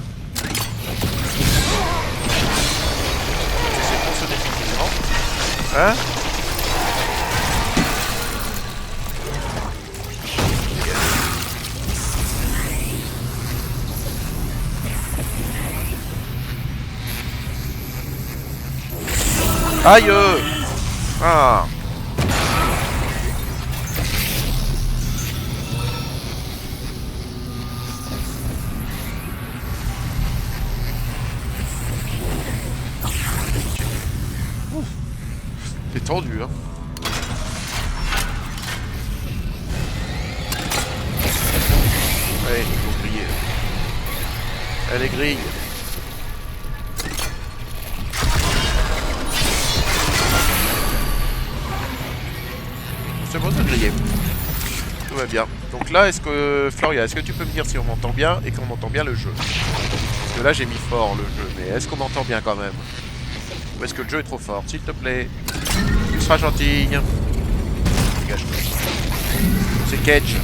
Speaker 1: C'est pour se défoncer, non? Hein? Aïe! Ah! C'est tendu, hein. Allez, il faut griller. Elle est grille. C'est bon de griller. Tout va bien. Donc là, est-ce que... Floria, est-ce que tu peux me dire si on m'entend bien et qu'on entend bien le jeu? Parce que là, j'ai mis fort le jeu, mais est-ce qu'on m'entend bien quand même? Ou est-ce que le jeu est trop fort? S'il te plaît. Tu seras gentil. Dégage-toi. C'est Cage.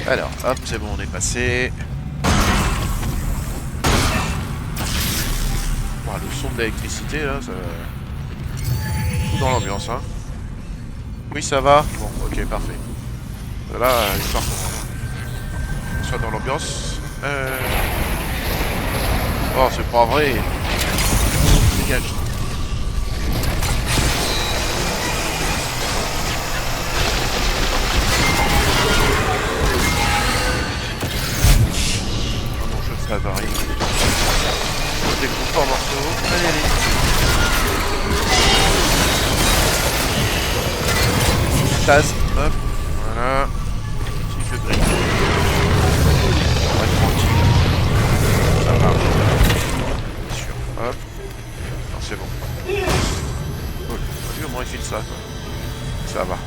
Speaker 1: Alors, hop, c'est bon, on est passé. Oh, le son de l'électricité, là, ça... Tout dans l'ambiance, hein. Oui, ça va. Bon, ok, parfait. Là, histoire qu'on soit dans l'ambiance. Oh, c'est pas vrai. Dégage. Oh non, je serais avarié. Je découpe en morceaux. Allez, allez. Tasse. Hop. Voilà. Si je grille. On va être tranquille. Ça va. Bien sûr. Hop. Non, c'est bon. Cool. Lui, au moins, il file ça. Ça va.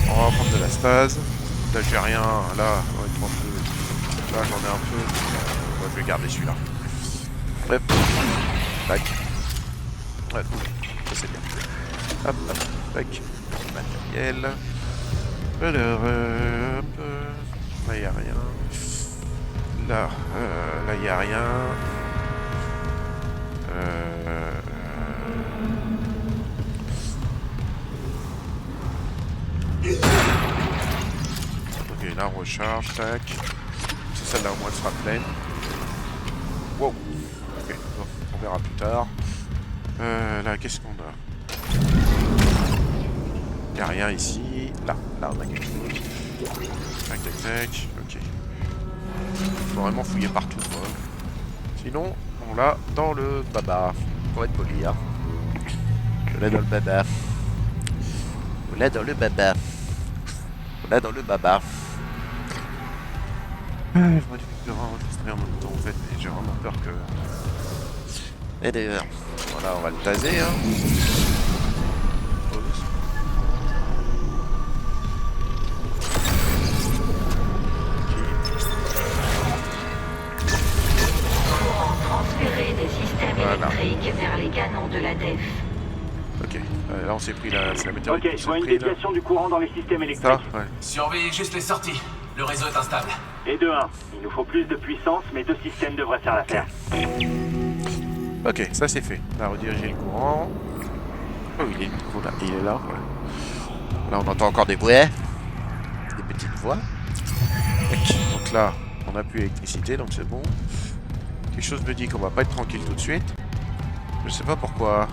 Speaker 1: On va prendre de la stase. Là, j'ai rien. Là, on va être un peu. Là, j'en ai un peu. Ouais, je vais garder celui-là. Hop. Tac. Ouais, cool. Ça, c'est bien. Hop, hop. Tac. Matériel. Alors, hop. Là, il n'y a rien. Là, il n'y a rien. Ok, là, on recharge. Tac. C'est celle-là, au moins, elle sera pleine. Wow. Ok, bon, on verra plus tard. Là, qu'est-ce qu'on a? Il n'y a rien ici. Là, on a quelque chose. Tac, tac, tac. Ok. Faut vraiment fouiller partout, quoi. Sinon, on l'a dans le baba. Pour être poli, hein. Je l'ai dans le baba. On l'a dans le baba. On l'a dans le baba. Je me dis que en même temps, en fait, mais j'ai vraiment peur que... Et d'ailleurs, voilà, on va le taser, hein.
Speaker 2: Transférer des systèmes électriques vers les canons de la DEF.
Speaker 1: Ok, là on s'est pris la... C'est la météorite.
Speaker 3: Ok, je vois une déviation du courant dans les systèmes électriques.
Speaker 1: Ça, ouais.
Speaker 4: Surveillez juste les sorties. Le réseau est instable.
Speaker 3: Et de 1. Il nous faut plus de puissance, mais 2 systèmes devraient faire l'affaire.
Speaker 1: Ok, ça c'est fait. On a redirigé le courant. Oh, il est où là? Il est là, ouais. Là, on entend encore des voix. Des petites voix. Tac. Donc là, on n'a plus l'électricité, donc c'est bon. Quelque chose me dit qu'on va pas être tranquille tout de suite. Je sais pas pourquoi.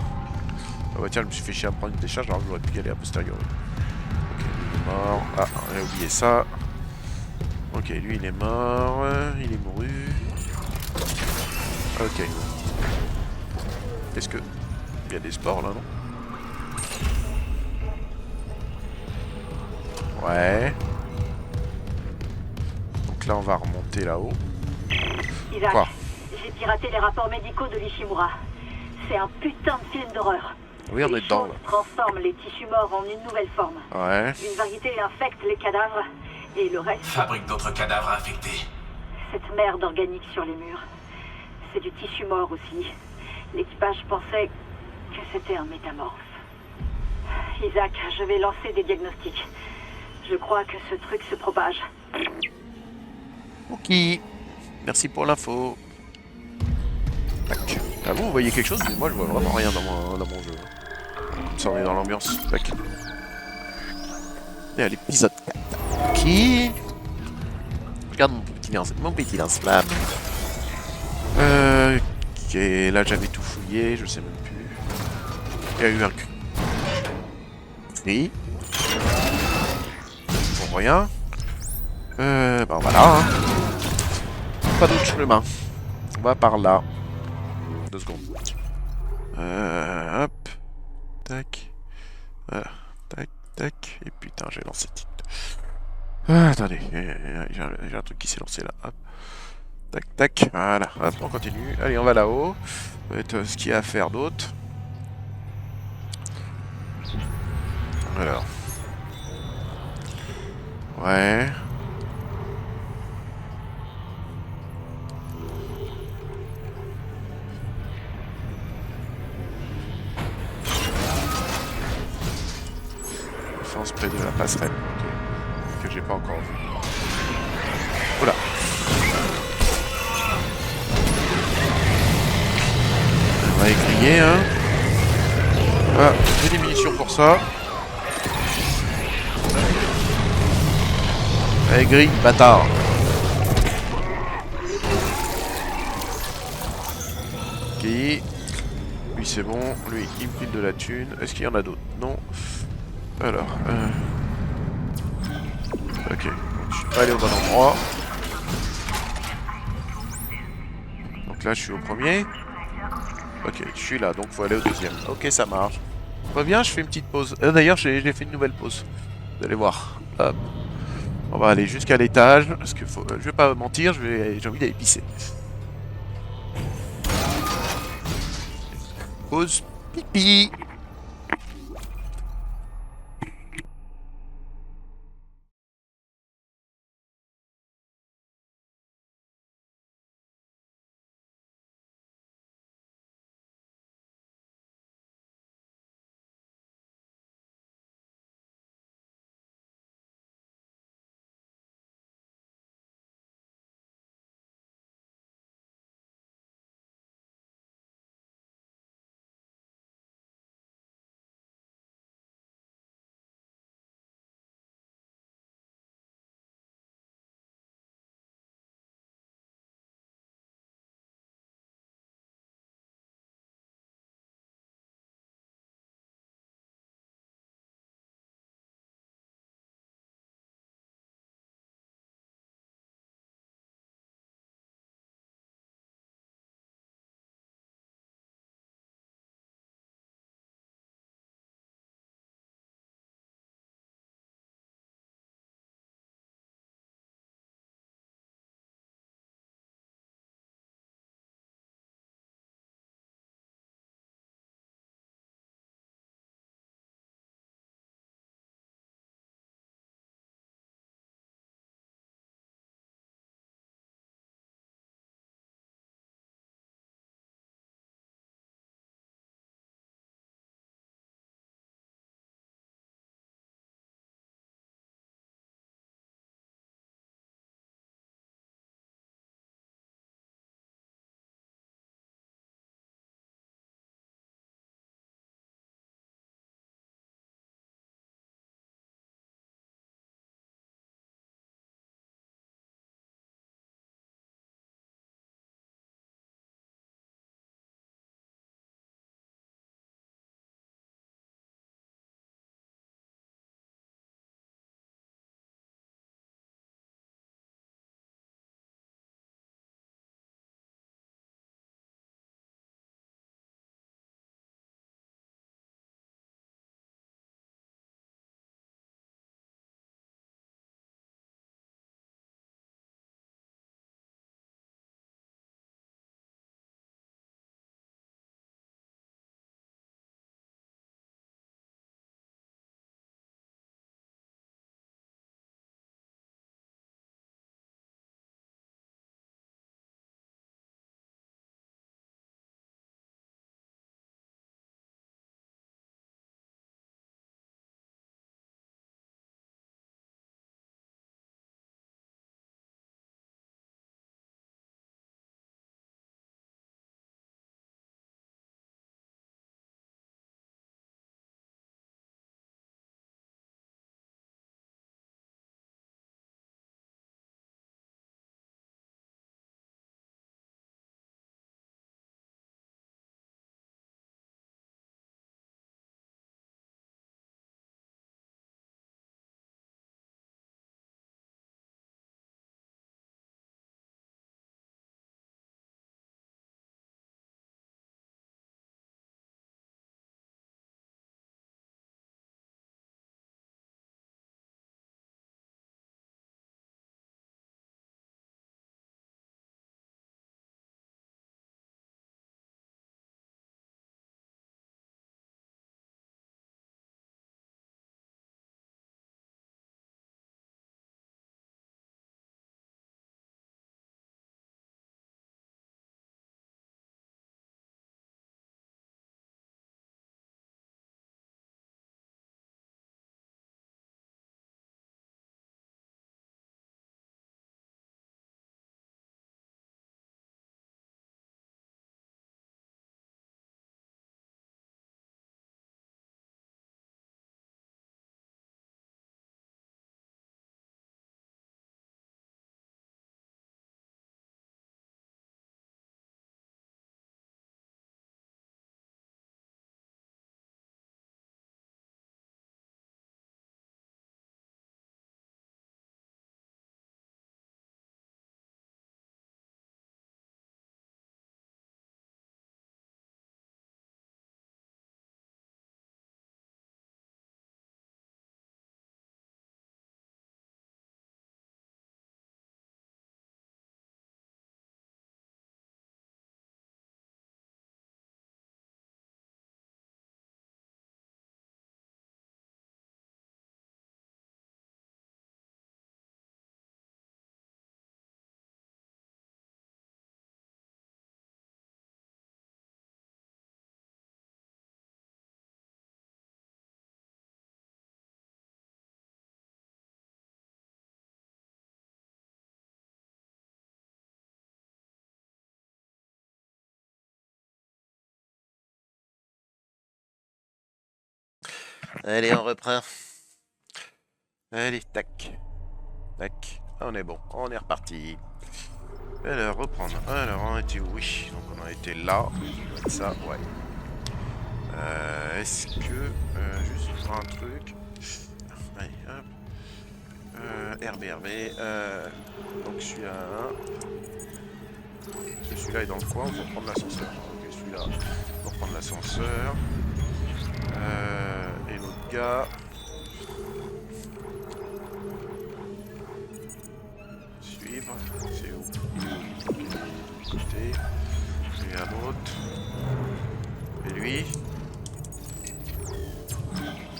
Speaker 1: Ah bah tiens, je me suis fait chier à prendre une décharge alors que j'aurais pu y aller a posteriori. Ok, lui il est mort. Ah, j'ai oublié ça. Ok, lui il est mort. Il est mouru. Ok. Est-ce que... Il y a des sports là, non? Ouais. Donc là, on va remonter là-haut.
Speaker 5: Isaac,
Speaker 1: Quoi?
Speaker 5: j'ai piraté les rapports médicaux de l'Ishimura. C'est un putain de film d'horreur.
Speaker 1: Oui, on est dedans
Speaker 5: choses
Speaker 1: là.
Speaker 5: transforment les tissus morts en une nouvelle forme.
Speaker 1: Ouais.
Speaker 5: Une variété infecte les cadavres et le reste,
Speaker 4: Fabrique d'autres cadavres infectés.
Speaker 5: cette merde organique sur les murs. C'est du tissu mort aussi. L'équipage pensait que c'était un métamorphe. Isaac, je vais lancer des diagnostics. Je crois que ce truc se propage.
Speaker 1: Ok. Merci pour l'info. Tac. Ah vous voyez quelque chose? Mais moi je vois vraiment rien dans mon jeu. Comme ça on est dans l'ambiance. Tac. Et à l'épisode 4. Ok. Je regarde mon petit lance-flamme. Ok, là j'avais tout fouillé, je sais même plus. Il y a eu un cri. Pour rien. Ben voilà. Hein. Pas d'autre chemin. On va par là. 2 secondes. Hop. Tac. Voilà. Tac, tac. Et putain, j'ai lancé titre. Ah, attendez. J'ai un truc qui s'est lancé là. Hop. Tac, tac. Voilà. Hop, on continue. Allez, on va là-haut. Ça va être ce qu'il y a à faire d'autre. Alors. Ouais. Défense près de la passerelle. Ok. Que j'ai pas encore vu. Oula. On va écrier, hein. Ah, j'ai des munitions pour ça. Allez, grille, bâtard. Ok. Lui, c'est bon. Lui, il me file de la thune. Est-ce qu'il y en a d'autres? Non. Alors, ok. Je suis pas allé au bon endroit. Donc là, je suis au premier. Ok, je suis là, donc faut aller au deuxième. Ok, ça marche. Reviens, je fais une petite pause. D'ailleurs, j'ai fait une nouvelle pause. Vous allez voir. Hop. On va aller jusqu'à l'étage. Parce que je vais pas mentir, j'ai envie d'aller pisser. Pause. Pipi. Allez, on reprend. Allez, tac. Tac. On est bon. On est reparti. Alors, reprendre. Alors, on était où? Oui. Donc, on a été là. Ça, ouais. Est-ce que... juste pour un truc... Allez, hop. RB. Donc, celui-là... Celui-là est dans le coin. On va prendre l'ascenseur. Ok, celui-là. On va prendre l'ascenseur. Et l'autre gars... Suivre. C'est où? Côté. Et un autre. Et lui.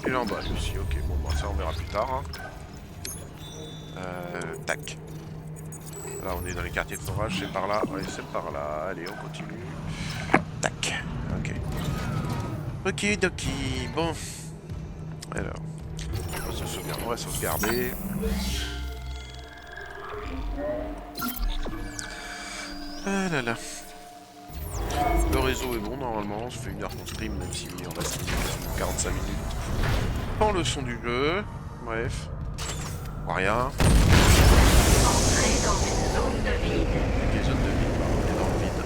Speaker 1: Il est en bas lui aussi. Ok, bon, bah, ça on verra plus tard. Hein. Tac. Là on est dans les quartiers de forage, c'est par là. Ouais, c'est par là. Allez, on continue. Tac. Ok. Okidoki. Bon. Alors. On va sauvegarder. Ah là là. Le réseau est bon normalement, ça fait 1 heure qu'on stream, même si on va streamer quasiment 45 minutes. Sans le son du jeu, bref. On voit rien.
Speaker 2: Entrez dans une zone de vide.
Speaker 1: Des zones de vide, bah, on est dans le vide.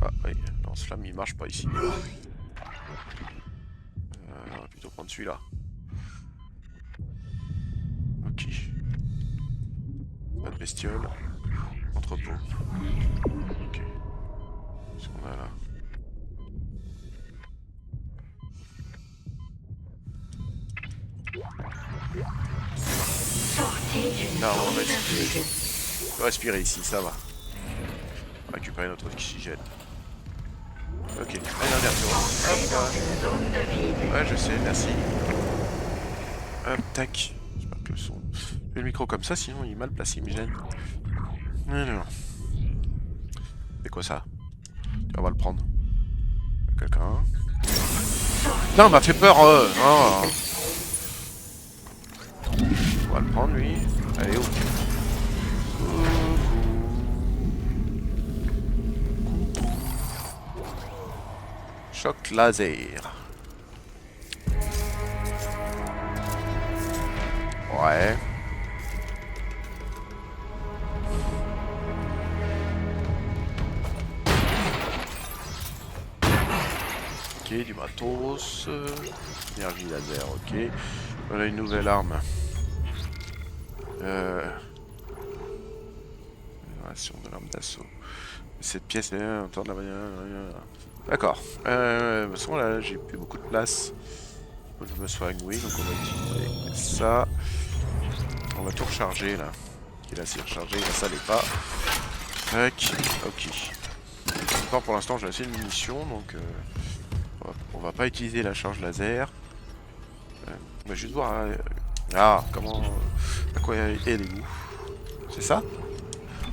Speaker 1: Ah oui, lance-flamme il marche pas ici. On va plutôt prendre celui-là. Ok. Pas de bestiole. Entrepôt. Ok. Qu'est-ce qu'on a là?
Speaker 2: Sortez d'une
Speaker 1: Non, on
Speaker 2: zone
Speaker 1: va
Speaker 2: de
Speaker 1: respirer.
Speaker 2: vide.
Speaker 1: On va respirer ici, ça va. On va récupérer notre oxygène. Ok, allez, inversion.
Speaker 2: Entrez
Speaker 1: Hop
Speaker 2: dans
Speaker 1: là.
Speaker 2: une zone de vide.
Speaker 1: Ouais, je sais, merci. Hop, tac. J'espère que le son... Je fais le micro comme ça, sinon il est mal placé, il me gêne. Alors. C'est quoi ça? Tiens, on va le prendre. Quelqu'un? Non, il m'a fait peur, oh. On va le prendre, lui. Allez, oh. Choc laser. Ouais. Ok, du matos. Énergie laser, ok. Voilà une nouvelle arme. Génération de l'arme d'assaut. Cette pièce est en temps de la manière. D'accord. De toute façon, là, j'ai plus beaucoup de place. Faut que je me soigne, oui, donc on va utiliser ça. On va tout recharger, là. Ok, là, c'est rechargé, là, ça l'est pas. Tac, ok. Encore pour l'instant, j'ai assez de munitions, donc on va pas utiliser la charge laser. On va juste voir... ah, comment... à quoi elle est où? C'est ça?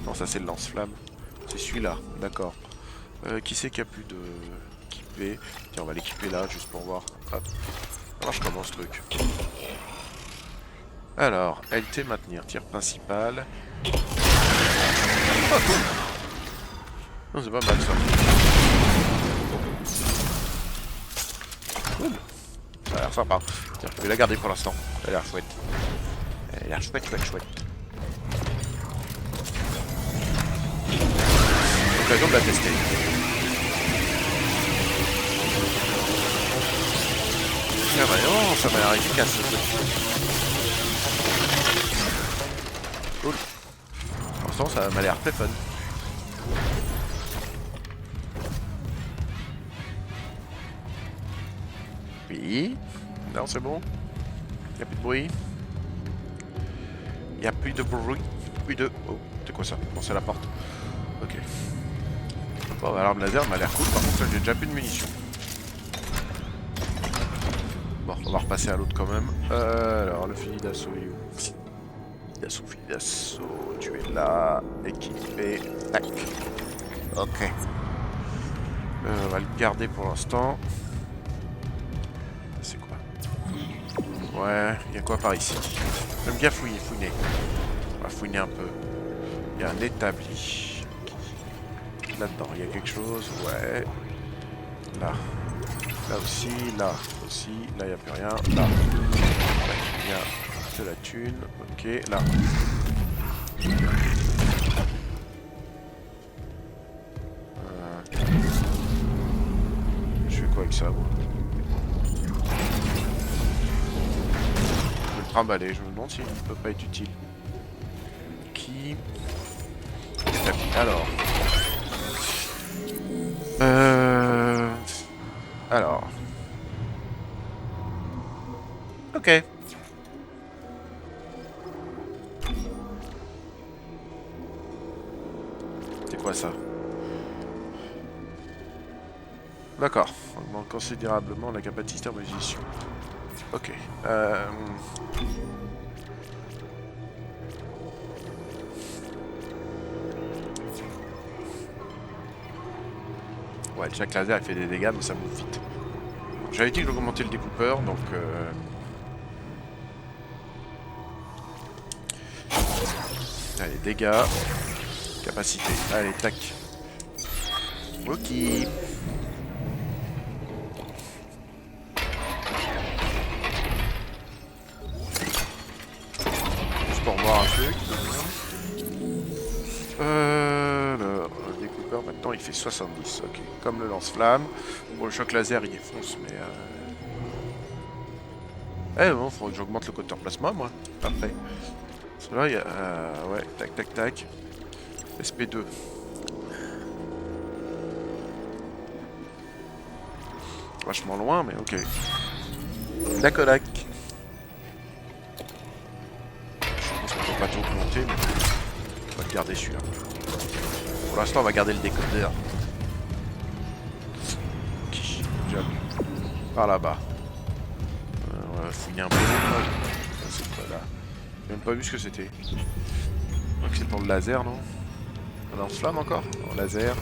Speaker 1: Non, ça c'est le lance-flamme. C'est celui-là, d'accord. Qui c'est qui a plus de... équipé? Tiens, on va l'équiper là, juste pour voir. Hop. Ça marche comment ce truc? Alors, LT maintenir, tir principal. Ah, cool. Non, c'est pas mal ça. Cool. Ça a l'air sympa. Tiens, je vais la garder pour l'instant. Elle a l'air chouette. Elle a l'air chouette. L'occasion de la tester. Ah bah non, ça m'a l'air efficace ce truc. Cool. Pour l'instant, ça m'a l'air très fun. Oui. Non, c'est bon. Il n'y a plus de bruit. Il n'y a plus de bruit. Plus de... oh, c'est quoi ça? Bon, c'est la porte. Ok. Bon, bah, l'arme laser m'a l'air cool. Par contre, là, j'ai déjà plus de munitions. Bon, on va repasser à l'autre quand même. Alors, le fusil d'assaut est où? Fusil d'assaut, tu es là. Équipé. Tac. Ok. On va le garder pour l'instant. C'est quoi? Ouais, il y a quoi par ici? J'aime bien fouiner. On va fouiner un peu. Il y a un établi. Là-dedans, il y a quelque chose. Ouais. Là. Là aussi, là aussi. Là, il n'y a plus rien. Là. Ouais, il y a de la thune. Ok, là. Je fais quoi avec ça, moi? Je vais le trimballer. Je me demande s'il ne peut pas être utile. Qui... Alors... Alors... Ok. C'est quoi ça? D'accord. On augmente considérablement la capacité en munitions. Ok. Ouais, le chaque laser il fait des dégâts, mais ça monte vite. J'avais dit que j'augmentais le découpeur, donc... Allez, dégâts. Capacité. Allez, tac. Ok. Juste pour voir un truc. Le découpeur maintenant il fait 70. Ok. Comme le lance-flamme. Bon, le choc laser il défonce, mais... Eh bon, faudrait que j'augmente le compteur plasma, moi. Après. Là, il y a... ouais, tac, tac, tac. SP2. Vachement loin, mais ok. Dakodak. Je pense qu'on peut pas tout augmenter, mais... On va le garder celui-là. Pour l'instant, on va garder le décodeur. Ok, job. Par là-bas. On va fouiller un peu. C'est pas là. J'ai même pas vu ce que c'était. Donc c'est pour le laser, non? On lance-flamme encore? Non, laser.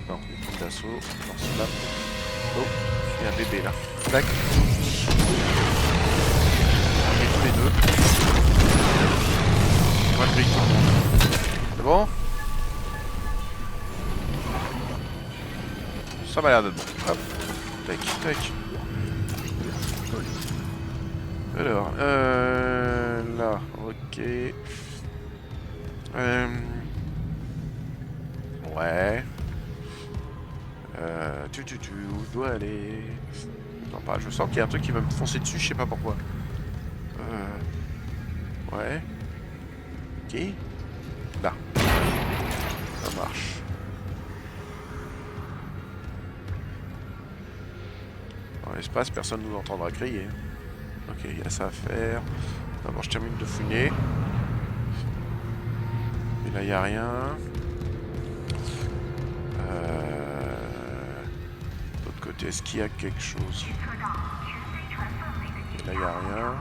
Speaker 1: Non, des points d'assaut. Lance-flamme. Oh, il y a un bébé là. Tac. On met tous les deux. Moi je brille tout le monde. C'est bon? Ça m'a l'air d'être bon. Hop. Tac, tac. Alors, là, ok. Ouais. Où je dois aller? Non, pas, je sens qu'il y a un truc qui va me foncer dessus, je sais pas pourquoi. Ouais. Ok. Là. Ça marche. Dans l'espace, personne ne nous entendra crier. Ok, il y a ça à faire. D'abord, je termine de fouiner. Et là, il n'y a rien. De l'autre côté, est-ce qu'il y a quelque chose? Et là, il n'y a rien.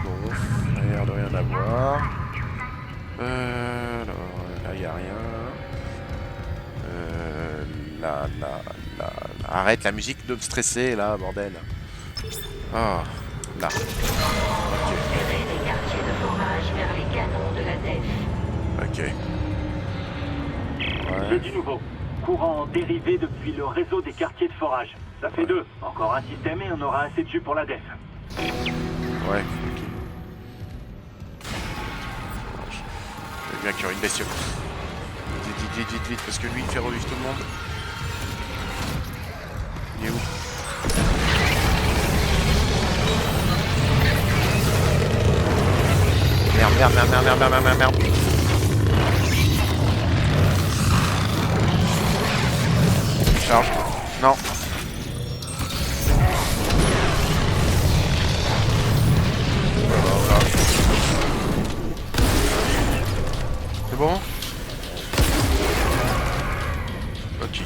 Speaker 1: Bon, il a l'air de rien avoir. Alors, là, il n'y a rien. Là. Arrête la musique de me stresser, là, bordel. Ah, là. Ok.
Speaker 2: Transférer les quartiers de forage vers les canons de la DEF.
Speaker 1: Ok.
Speaker 3: J'ai
Speaker 1: Ouais.
Speaker 3: du nouveau. Courant dérivé depuis le réseau des quartiers de forage. Ça fait 2. Encore un système et on aura assez de jus pour la DEF.
Speaker 1: Ouais, ok. C'est bien qu'il y aurait une bestiole. Vite, parce que lui, il fait revivre tout le monde. Il est où? Merde. Charge. Non. Voilà. C'est bon? Ok. Je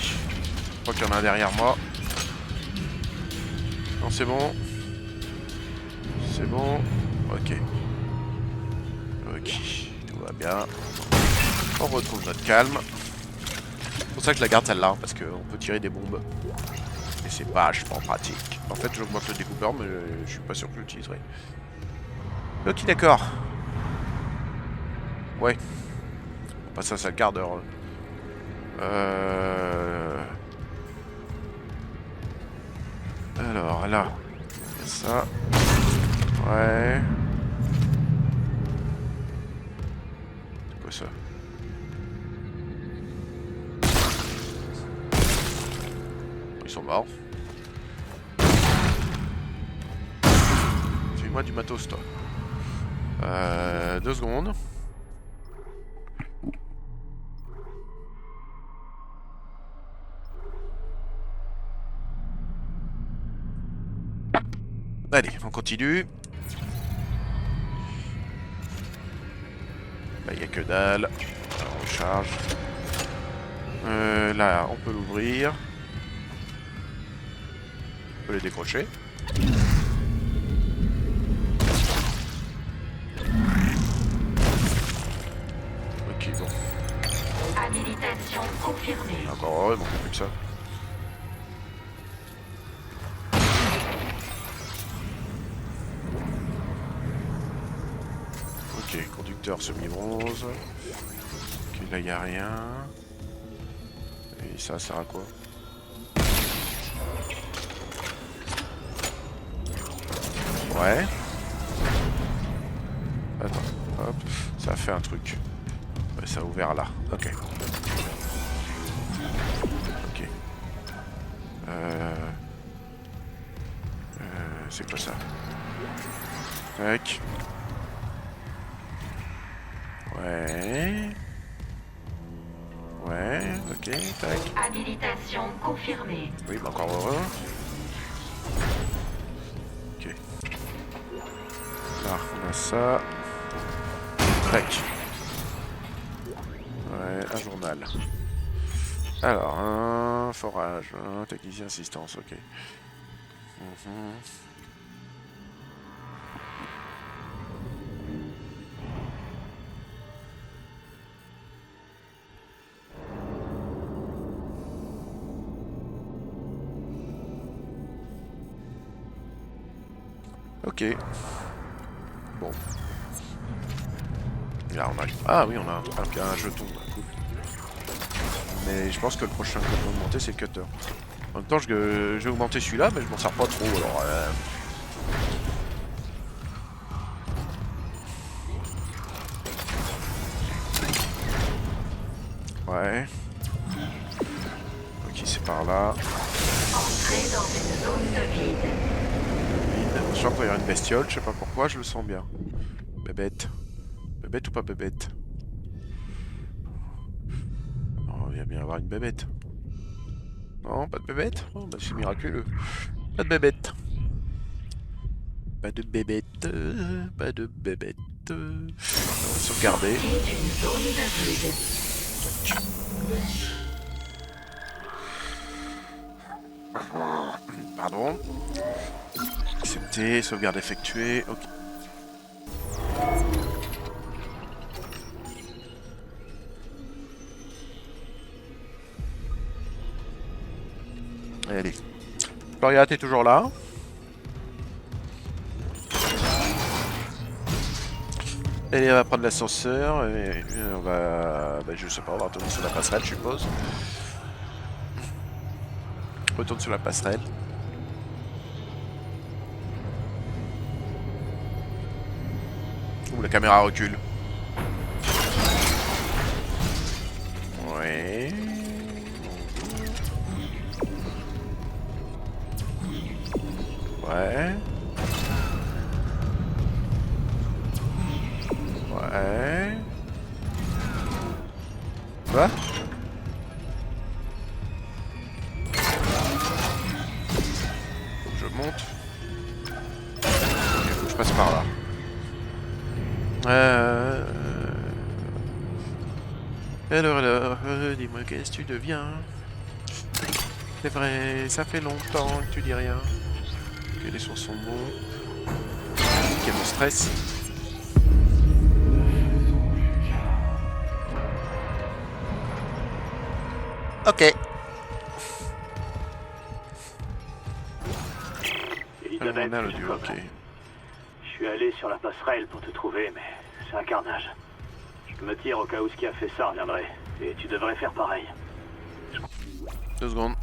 Speaker 1: crois qu'il y en a un derrière moi. Non, c'est bon. C'est bon. Ok. Ok. Tout va bien. On retrouve notre calme. C'est pour ça que je la garde celle-là, parce qu'on peut tirer des bombes. Et c'est vachement pratique. En fait, j'augmente le découpeur, mais je suis pas sûr que je l'utiliserai. Ok, d'accord. Ouais. On passe à sa garde. Alors là, il y a ça. Ouais. C'est quoi ça? Ils sont morts. Fais-moi du matos, toi. 2 secondes. Allez, on continue. Là, il n'y a que dalle. On recharge. Là, on peut l'ouvrir. On peut le décrocher. Ok, bon.
Speaker 2: Habilitation confirmée.
Speaker 1: Encore heureux, il manque plus que ça. Ok, conducteur semi-bronze. Ok, là, il n'y a rien. Et ça sert à quoi? Ouais. Attends, hop, ça a fait un truc. Ouais, ça a ouvert là. Ok. Ok. C'est quoi ça? Tac. Ouais. Ouais, ok, tac.
Speaker 2: Habilitation confirmée.
Speaker 1: Oui, mais encore heureux. Ok. Là, on a ça. Tac. Ouais, un journal. Alors, un forage, un technicien assistance, ok. Ok. Bon. Là, on a... Ah oui, on a un jeton. Cool. Mais je pense que le prochain que je vais augmenter, c'est le cutter. En même temps, je vais augmenter celui-là, mais je m'en sers pas trop, alors... Ouais. Ok, c'est par là.
Speaker 2: Entrez dans une zone de vide.
Speaker 1: Je sens qu'il va y avoir une bestiole, je sais pas pourquoi, je le sens bien. Bébête. Bébête ou pas bébête? Oh, il va bien y avoir une bébête. Non, pas de bébête? Oh, bah c'est miraculeux. Pas de bébête. Pas de bébête. Pas de bébête. On va sauvegarder.
Speaker 2: Une zone de vide.
Speaker 1: Pardon. Accepter, sauvegarde effectuée. Ok. Allez. Floriat est toujours là. Allez, on va prendre l'ascenseur et on va... Bah, je sais pas, on va retourner sur la passerelle, je suppose. Retourne sur la passerelle. Ouh, la caméra recule. Ouais. Ouais. Ouais. Quoi? Faut que je monte. Ok, faut que je passe par là. Alors, dis-moi, qu'est-ce que tu deviens? C'est vrai, ça fait longtemps que tu dis rien. Ok, les sons sont bons. Quel stress. Ok.
Speaker 3: Elisabeth,
Speaker 1: On a l'audio, ok.
Speaker 3: je suis allé sur la passerelle pour te trouver, mais c'est un carnage. Je me tire au cas où ce qui a fait ça reviendrait. Et tu devrais faire pareil.
Speaker 1: 2 secondes.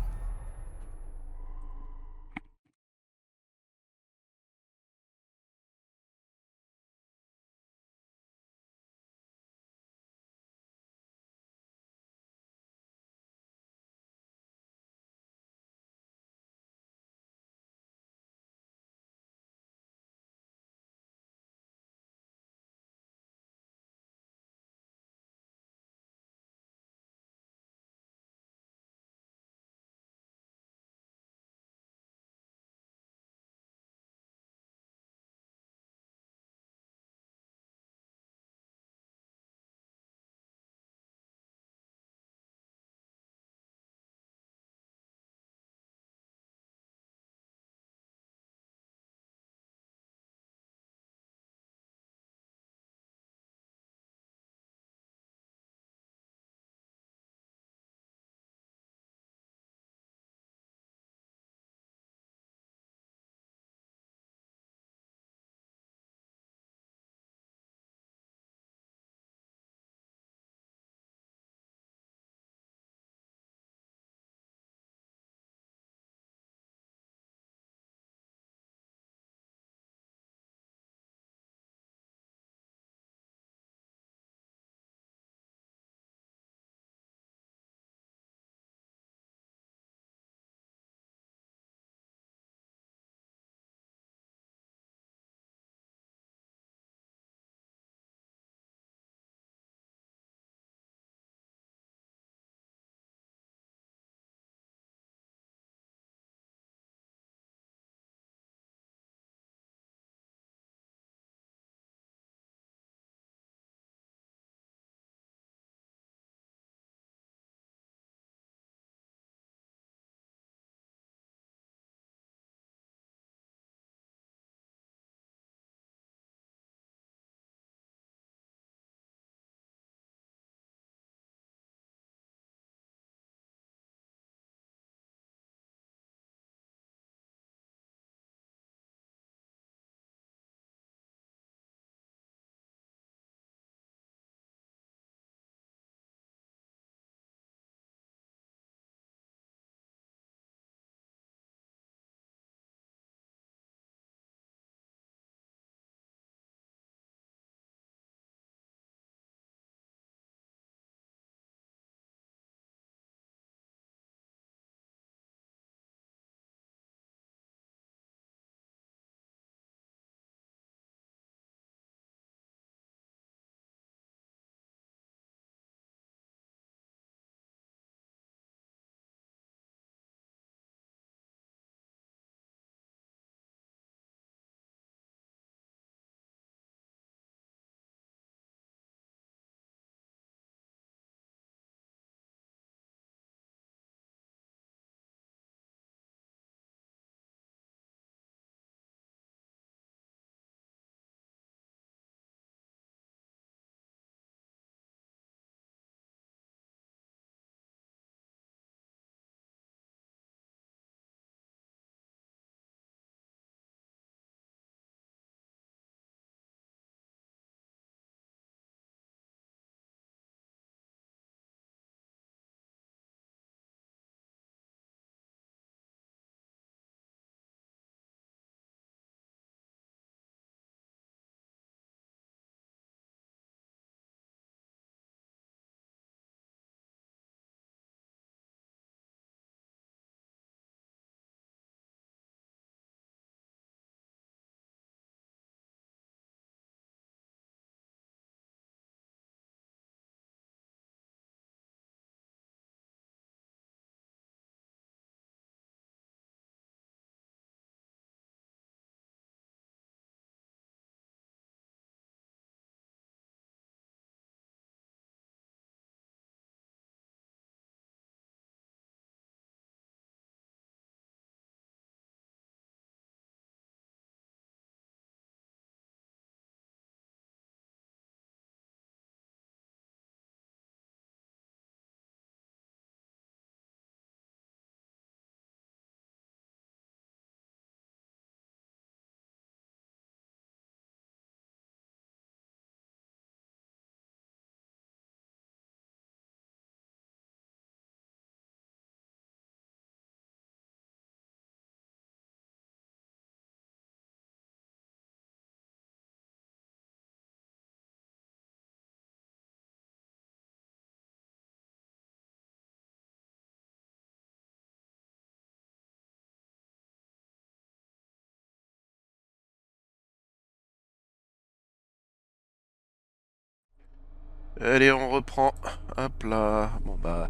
Speaker 1: Allez, on reprend. Hop là. Bon bah,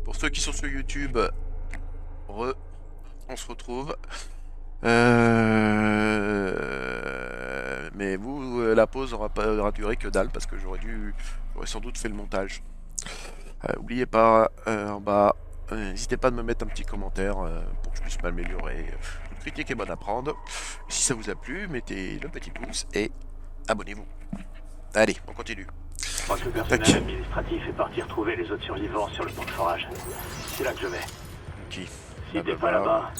Speaker 1: pour ceux qui sont sur YouTube, on se retrouve. Mais vous, la pause aura duré que dalle parce que j'aurais sans doute fait le montage. Oubliez pas, en bas, n'hésitez pas à me mettre un petit commentaire pour que je puisse m'améliorer. Toute critique est bonne à prendre. Si ça vous a plu, mettez le petit pouce et abonnez-vous. Allez, on continue.
Speaker 3: Moi, le personnel administratif est parti retrouver les autres survivants sur le pont de forage. C'est là que je vais.
Speaker 1: Qui
Speaker 3: Si t'es pas là-bas,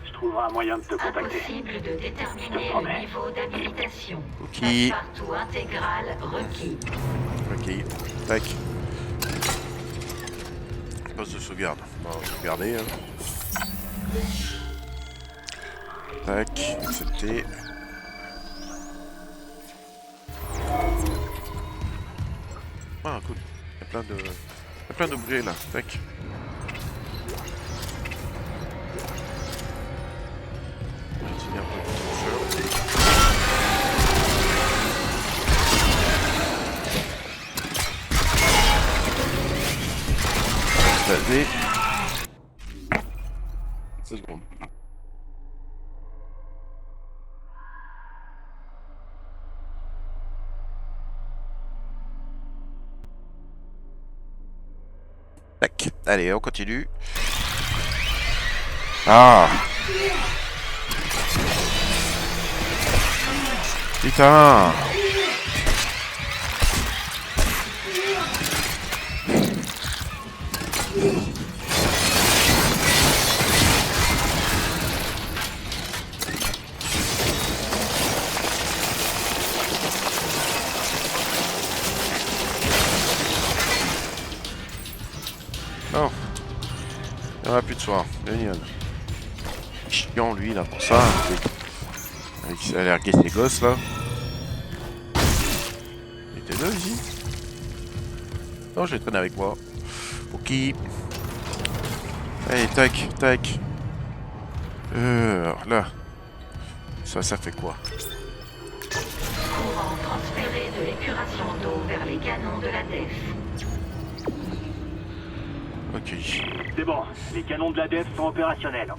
Speaker 3: je trouverai un moyen de te contacter.
Speaker 2: Impossible de déterminer le niveau d'habilitation.
Speaker 1: Ok.
Speaker 2: Passe-partout intégral requis.
Speaker 1: Ok. Tac. Poste de sauvegarde. On va sauvegarder. Hein. Tac. Accepter. Ah, cool. Il y a plein d'objets là. Tac. Utiliser un peu de toucheur. Vas-y. 2 secondes. Tac. Allez, on continue. Ah. Putain. Oh. Il n'y en a plus de soir. Génial. Chiant lui là pour ça. Avec a l'air ses gosses là. Il était là ici. Non, je vais traîner avec moi. Pour qui? Allez, tac, tac. Alors là. Ça fait quoi?
Speaker 2: Courant transféré de l'épuration d'eau vers les canons de la DEF.
Speaker 1: Ok.
Speaker 3: C'est bon, les canons de la DEF sont opérationnels.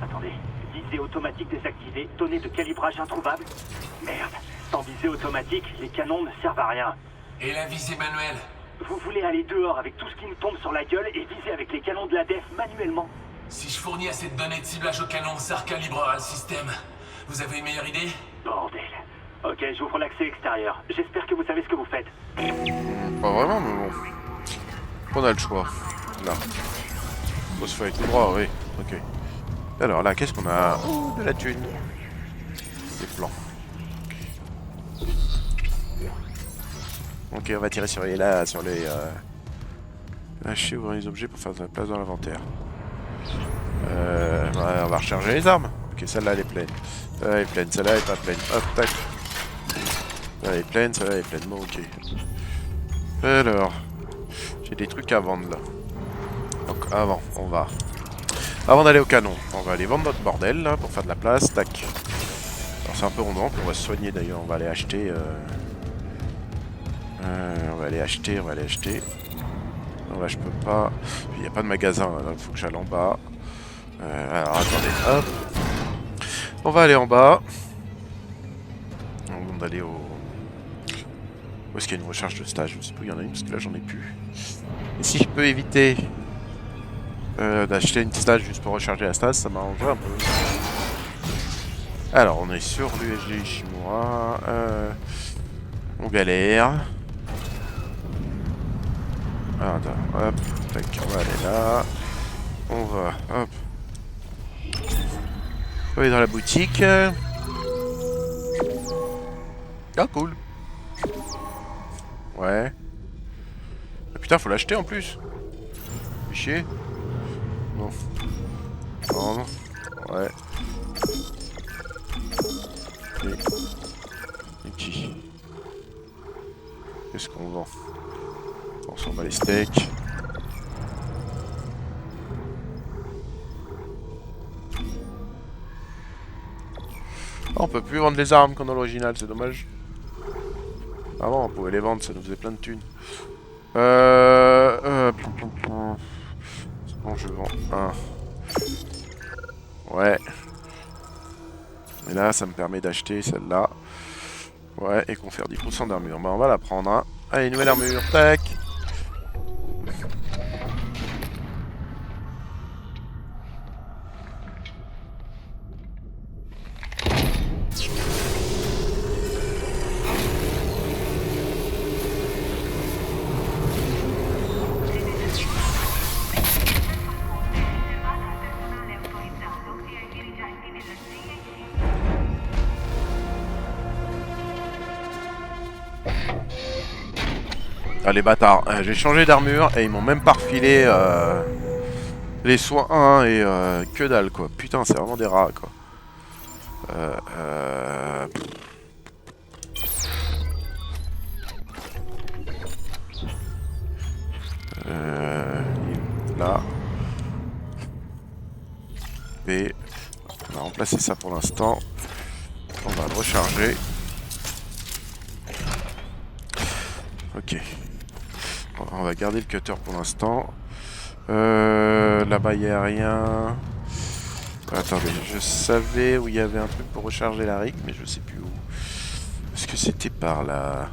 Speaker 3: Attendez, visée automatique désactivée, données de calibrage introuvable. Merde, sans visée automatique, les canons ne servent à rien.
Speaker 4: Et la visée manuelle?
Speaker 3: Vous voulez aller dehors avec tout ce qui nous tombe sur la gueule et viser avec les canons de la DEF manuellement?
Speaker 4: Si je fournis assez de données de ciblage au canon, ça recalibrera le système. Vous avez une meilleure idée?
Speaker 3: Bordel. Ok, j'ouvre l'accès extérieur. J'espère que vous savez ce que vous faites.
Speaker 1: Pas vraiment, mais bon. On a le choix. Là. Faut se faire avec tout droit, oui. Ok. Alors là, qu'est-ce qu'on a? Oh, de la thune. Des plans. Ok, on va tirer sur les lâcher, ouvrir les objets pour faire de la place dans l'inventaire. On va recharger les armes. Ok, celle-là elle est pleine. Celle-là elle est pleine, celle-là elle est pas pleine. Hop, tac. Celle-là elle est pleine, celle-là elle est pleine. Bon, ok. Alors, j'ai des trucs à vendre là. Donc avant d'aller au canon, on va aller vendre notre bordel là pour faire de la place. Tac. Alors c'est un peu rondant, on va se soigner d'ailleurs. On va aller acheter. On va aller acheter. Non là je peux pas. Il n'y a pas de magasin là, il faut que j'aille en bas. Alors attendez, hop. On va aller en bas. On va aller au... Où est-ce qu'il y a une recherche de stage? Je sais pas où il y en a une parce que là j'en ai plus. Et si je peux éviter d'acheter une stage juste pour recharger la stage, ça m'arrangerait un peu. Alors on est sur l'USG Ishimura. On galère. Ah, attends, hop, tac, on va aller là. On va, hop. On va aller dans la boutique. Ah, cool. Ouais. Ah, putain, faut l'acheter en plus. Fais chier. Non. Non, non. Ouais. Et qui? Qu'est-ce qu'on vend? On s'en bat les steaks. Oh, on peut plus vendre les armes qu'on a l'original, c'est dommage. Avant, on pouvait les vendre, ça nous faisait plein de thunes. Bon, je vends un. Ouais. Et là, ça me permet d'acheter celle-là. Ouais, et qu'on fait 10% d'armure. Bah, on va la prendre, hein. Allez, nouvelle armure, tac. Ah les bâtards, j'ai changé d'armure et ils m'ont même pas refilé les soins et que dalle quoi. Putain c'est vraiment des rats quoi. Là. B. On va remplacer ça pour l'instant. On va le recharger. Ok. On va garder le cutter pour l'instant. Là-bas, il n'y a rien. Attendez, je savais où il y avait un truc pour recharger la rig, mais je sais plus où. Est-ce que c'était par là?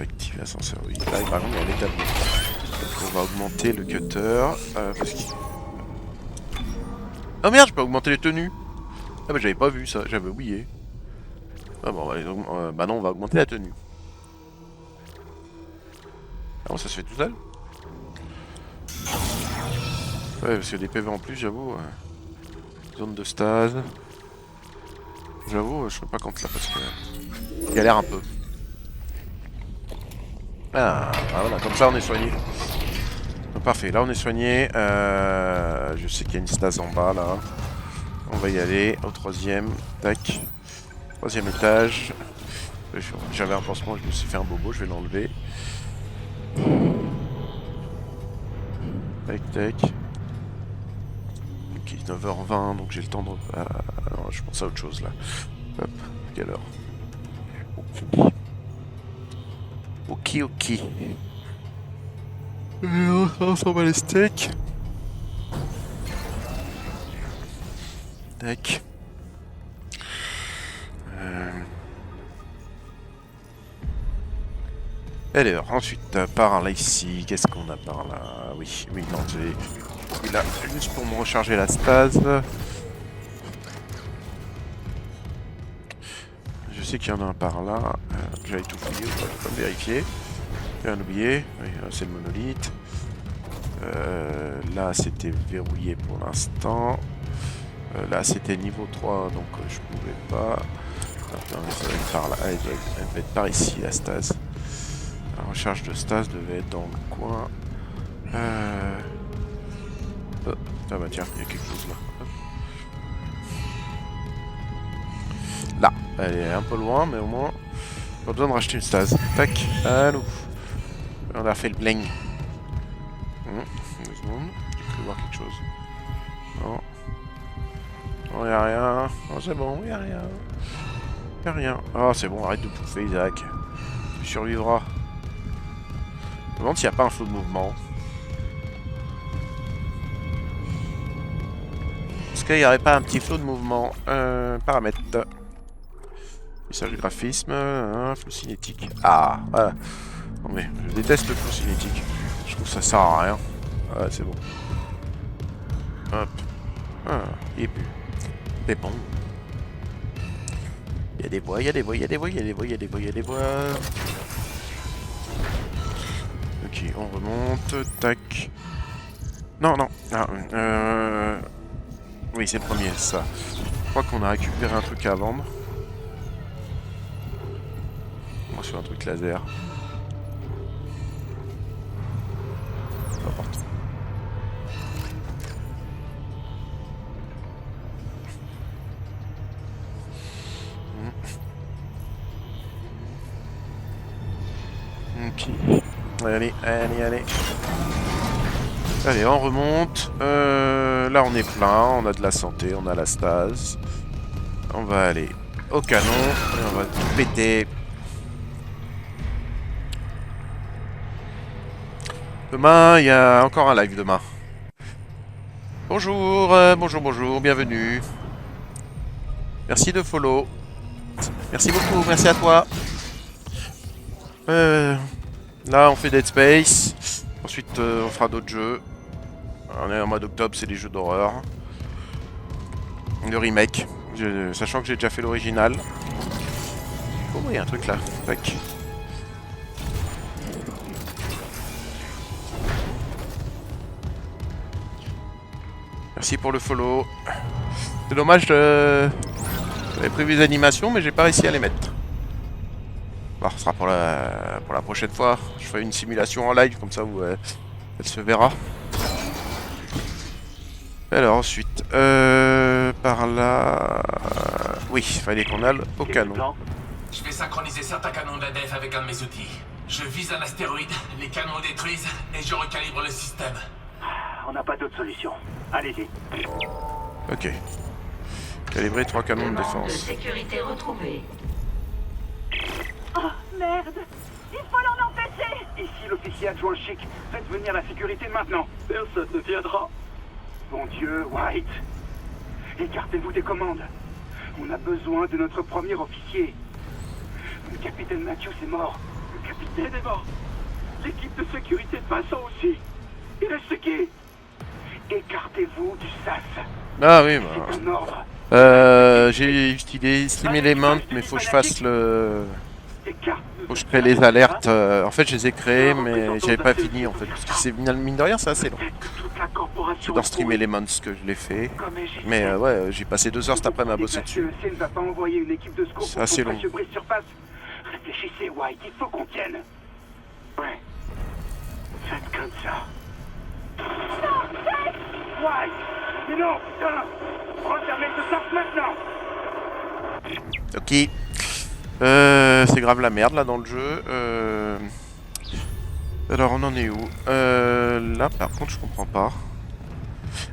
Speaker 1: Activer l'ascenseur, oui. Là, par contre, il y a l'établi. Donc, on va augmenter le cutter. Parce qu'il... Oh merde, je peux augmenter les tenues. Ah bah, j'avais pas vu ça, j'avais oublié. Ah bon, bah non, on va augmenter la tenue. Ah bon, ça se fait tout seul? Ouais, parce que des PV en plus, j'avoue. Zone de stase. J'avoue, je serais pas contre là parce que... galère un peu. Ah, voilà, comme ça on est soigné. Parfait, là on est soigné. Je sais qu'il y a une stase en bas là. On va y aller au troisième. Tac. Troisième étage. J'avais un pansement, je me suis fait un bobo, je vais l'enlever. Tac, tac. Ok, 9h20, donc j'ai le temps de... non, je pense à autre chose là. Hop, quelle heure? Ok, ok. On s'en va les steaks. Tac. Alors, ensuite, par là ici, qu'est-ce qu'on a par là? Oui, non, j'ai là juste pour me recharger la stase. Je sais qu'il y en a un par là. J'avais tout fouillé, on va pas vérifier. J'ai rien oublié. Oui, c'est le monolithe. Là, c'était verrouillé pour l'instant. Là, c'était niveau 3, donc je pouvais pas. Attends, ça va être par là. Elle devait être par ici, la stase. La recharge de stase devait être dans le coin. Ah bah tiens, il y a quelque chose là. Là, elle est un peu loin, mais au moins, pas besoin de racheter une stase. Tac, allô. On a fait le bling. 2 secondes, j'ai cru voir quelque chose. Non. Non, y'a rien. Oh, c'est bon, y'a rien. Y'a rien. Oh, c'est bon, arrête de pouffer, Isaac. Tu survivras. Je me demande s'il n'y a pas un flot de mouvement. Est-ce qu'il n'y aurait pas un petit flot de mouvement? Paramètres. Message de graphisme. Flot cinétique. Ah, voilà. Non mais, je déteste le flot cinétique. Je trouve que ça sert à rien. Ah, c'est bon. Hop. Ah, et puis. C'est bon. Il y a des voies, il y a des voies, il y a des voies, il y a des voies, il y a des voies, il y a des voies. Ok, on remonte. Tac. Non, non. Ah, oui, c'est le premier, ça. Je crois qu'on a récupéré un truc à vendre. Moi, sur un truc laser. Peu importe. Ok. Allez, allez, allez. Allez, on remonte. Là, on est plein. On a de la santé, on a la stase. On va aller au canon. Et on va tout péter. Demain, il y a encore un live demain. Bonjour, bonjour, bienvenue. Merci de follow. Merci beaucoup, merci à toi. Là, on fait Dead Space. Ensuite, on fera d'autres jeux. On est en mode octobre, c'est les jeux d'horreur. Le remake. Sachant que j'ai déjà fait l'original. Oh, il y a un truc là. Tac. Merci pour le follow. C'est dommage, j'avais prévu des animations, mais j'ai pas réussi à les mettre. Bon, ce sera pour la prochaine fois. Je ferai une simulation en live, comme ça où elle se verra. Alors ensuite, par là... Oui, il fallait qu'on aille au canon.
Speaker 4: Je vais synchroniser certains canons de la DEF avec un de mes outils. Je vise un astéroïde, les canons détruisent et je recalibre le système.
Speaker 3: On n'a pas d'autre solution. Allez-y.
Speaker 1: Ok. Calibrer 3 canons de
Speaker 2: Demande de
Speaker 1: défense.
Speaker 2: sécurité retrouvée.
Speaker 5: Oh, merde! Il faut l'en empêcher!
Speaker 3: Ici l'officier adjoint Chic. Faites venir la sécurité maintenant. Personne ne viendra. Bon Dieu, White. Écartez-vous des commandes. On a besoin de notre premier officier. Le capitaine Matthews est mort. Le capitaine est mort. L'équipe de sécurité de Vincent aussi. Il reste qui? Écartez-vous du SAS.
Speaker 1: Ah oui, bah...
Speaker 3: C'est un ordre.
Speaker 1: J'ai utilisé Steam Element, mais faut que je fasse le...
Speaker 3: Écarte-vous.
Speaker 1: Faut que je crée les alertes. En fait, je les ai créés, mais j'avais pas fini en fait. Parce que c'est mine de rien, c'est assez long. C'est dans Stream Elements que je l'ai fait. Mais ouais, j'ai passé 2 heures cet après-midi à bosser dessus.
Speaker 3: Ne va pas envoyer une équipe de secours
Speaker 1: C'est assez long.
Speaker 3: surface. Réfléchissez, White, il faut qu'on tienne. Ouais. Faites comme ça. White! Mais non, putain! Refermez ce sens maintenant!
Speaker 1: Ok. C'est grave la merde là dans le jeu. Alors on en est où? Là par contre je comprends pas.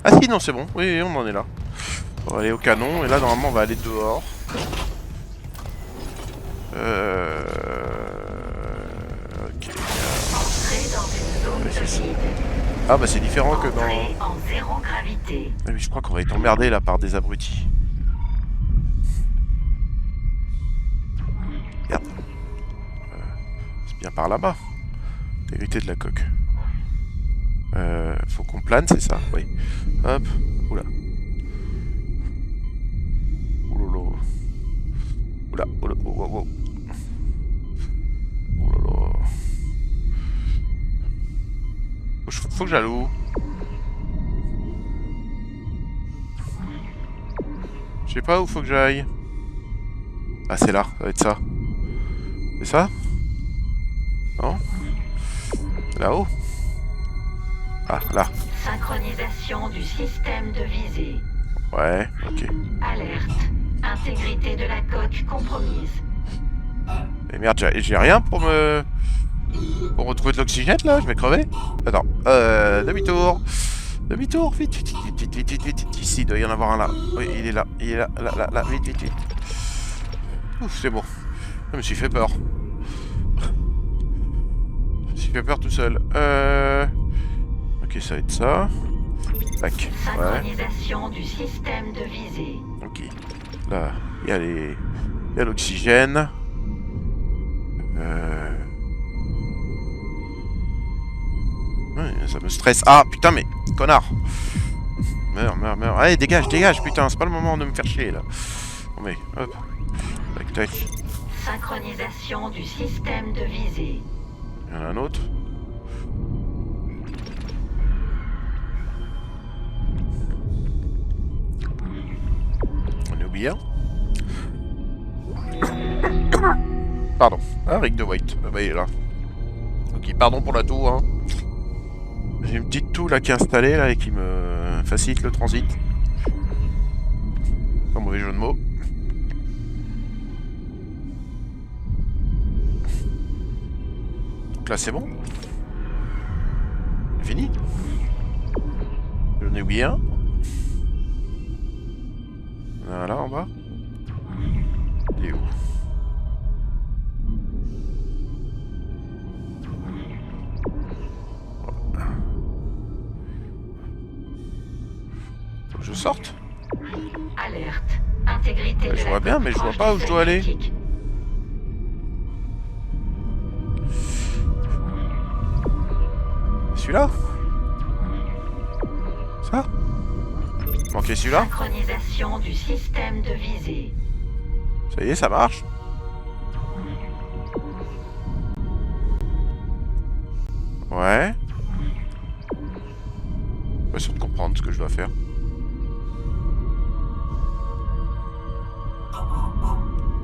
Speaker 1: Ah si non c'est bon, oui on en est là. On va aller au canon et là normalement on va aller dehors. Ok.
Speaker 2: Entrez dans une zone de vide.
Speaker 1: Ah bah c'est différent que dans...
Speaker 2: Entrez en zéro gravité.
Speaker 1: Ah oui, je crois qu'on va être emmerdé là par des abrutis. Merde. C'est bien par là-bas. Intégrité de la coque. Faut qu'on plane, c'est ça? Oui. Hop. Oula. Oulolo. Oula. Oula. Oula. Oulala. Faut que j'aille où? Je sais pas où faut que j'aille. Ah c'est là, ça va être ça. C'est ça? Non? Là-haut? Ah, là.
Speaker 2: Synchronisation du système de visée.
Speaker 1: Ouais, ok.
Speaker 2: Alerte. Intégrité de la coque compromise.
Speaker 1: Et merde, j'ai rien pour me... Pour retrouver de l'oxygène là, je vais crever. Attends, demi-tour. Demi-tour, vite, vite, vite, vite, vite, vite, vite. Ici, il doit y en avoir un là. Oui, il est là, là, vite, vite, vite. Ouf, c'est bon. Je me suis fait peur. Je me suis fait peur tout seul. Ok, ça va être ça. Tac, ouais.
Speaker 2: Synchronisation du système de visée.
Speaker 1: Ok. Là, il y a les... Il y a l'oxygène. Ouais, ça me stresse. Ah, putain, mais... Connard. Meurs, meurs, meurs. Allez, dégage, dégage, putain. C'est pas le moment de me faire chier, là. Bon, mais, hop. Tac, tac.
Speaker 2: Synchronisation du système de visée.
Speaker 1: Il y en a un autre. On est oublié un. Pardon. Ah, Rick de White. Ah bah il est là. Ok, pardon pour la toux, hein. J'ai une petite toux là qui est installée là et qui me facilite le transit. Pas mauvais jeu de mots. Donc là c'est bon. C'est fini. J'en ai oublié un. Voilà en bas. Il est où? Faut que je sorte?
Speaker 2: Alerte. Intégrité de
Speaker 1: Je
Speaker 2: la
Speaker 1: vois bien,
Speaker 2: coque
Speaker 1: mais je vois
Speaker 2: proche
Speaker 1: pas
Speaker 2: du
Speaker 1: où je
Speaker 2: seuil
Speaker 1: dois aller.
Speaker 2: critique.
Speaker 1: Celui-là? Ça? Manquait celui-là?
Speaker 2: Synchronisation du système de visée.
Speaker 1: Ça y est, ça marche. Ouais. Pas sûr de comprendre ce que je dois faire.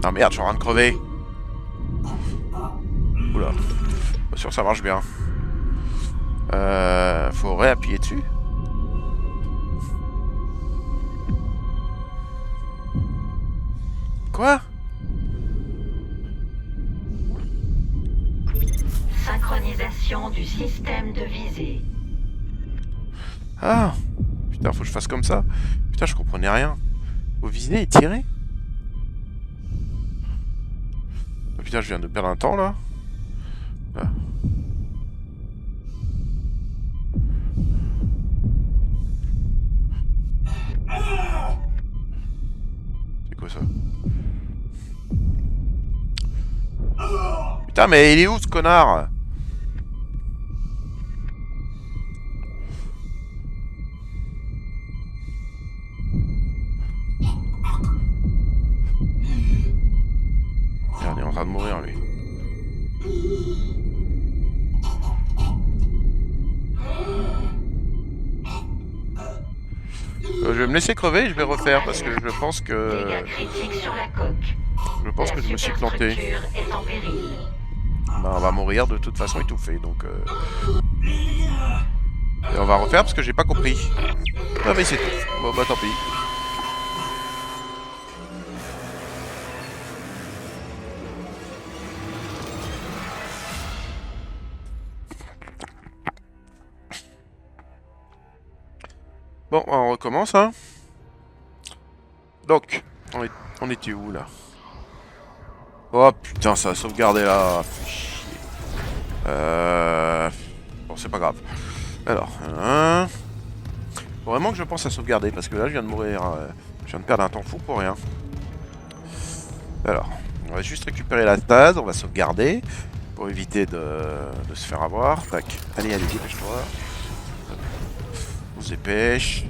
Speaker 1: Ah merde, je suis en train de crever. Oula. Pas sûr que ça marche bien. Faut réappuyer dessus. Quoi?
Speaker 2: Synchronisation du système de visée.
Speaker 1: Ah. Putain, faut que je fasse comme ça. Putain, je comprenais rien. Faut viser et tirer. Oh, putain, je viens de perdre un temps là. Là. C'est quoi ça? Putain, mais il est où ce connard? Merde, il est en train de mourir lui. Je vais me laisser crever et je vais refaire parce que je pense que...
Speaker 2: Dégâts critiques sur la coque.
Speaker 1: Je pense que je me suis planté.
Speaker 2: La superstructure est en péril.
Speaker 1: Bah, on va mourir de toute façon étouffé, donc... Et on va refaire parce que j'ai pas compris. Ah mais c'est tout. Bon bah tant pis. Bon, on recommence, hein. Donc, on était où, là? Oh, putain, ça a sauvegardé, là. Fais chier. Bon, c'est pas grave. Alors, faut vraiment que je pense à sauvegarder, parce que là, je viens de mourir. Je viens de perdre un temps fou pour rien. Alors, on va juste récupérer la stase, on va sauvegarder, pour éviter de se faire avoir. Tac, allez, dépêche-toi. On se dépêche.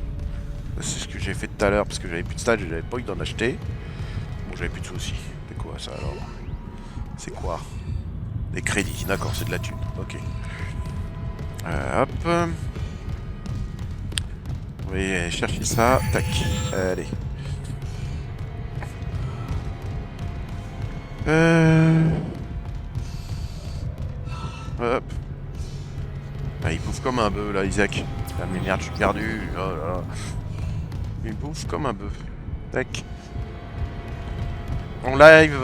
Speaker 1: C'est ce que j'ai fait tout à l'heure parce que j'avais plus de stats, j'avais pas eu d'en acheter. Bon, j'avais plus de sous aussi. C'est quoi ça alors? C'est quoi? Des crédits, d'accord, c'est de la thune. Ok. Hop. On va aller chercher ça. Tac. Allez. Hop. Ah, il bouffe comme un bœuf là, Isaac. Ah mais merde, je suis perdu. Oh là là. Il bouffe comme un bœuf. Tac. On live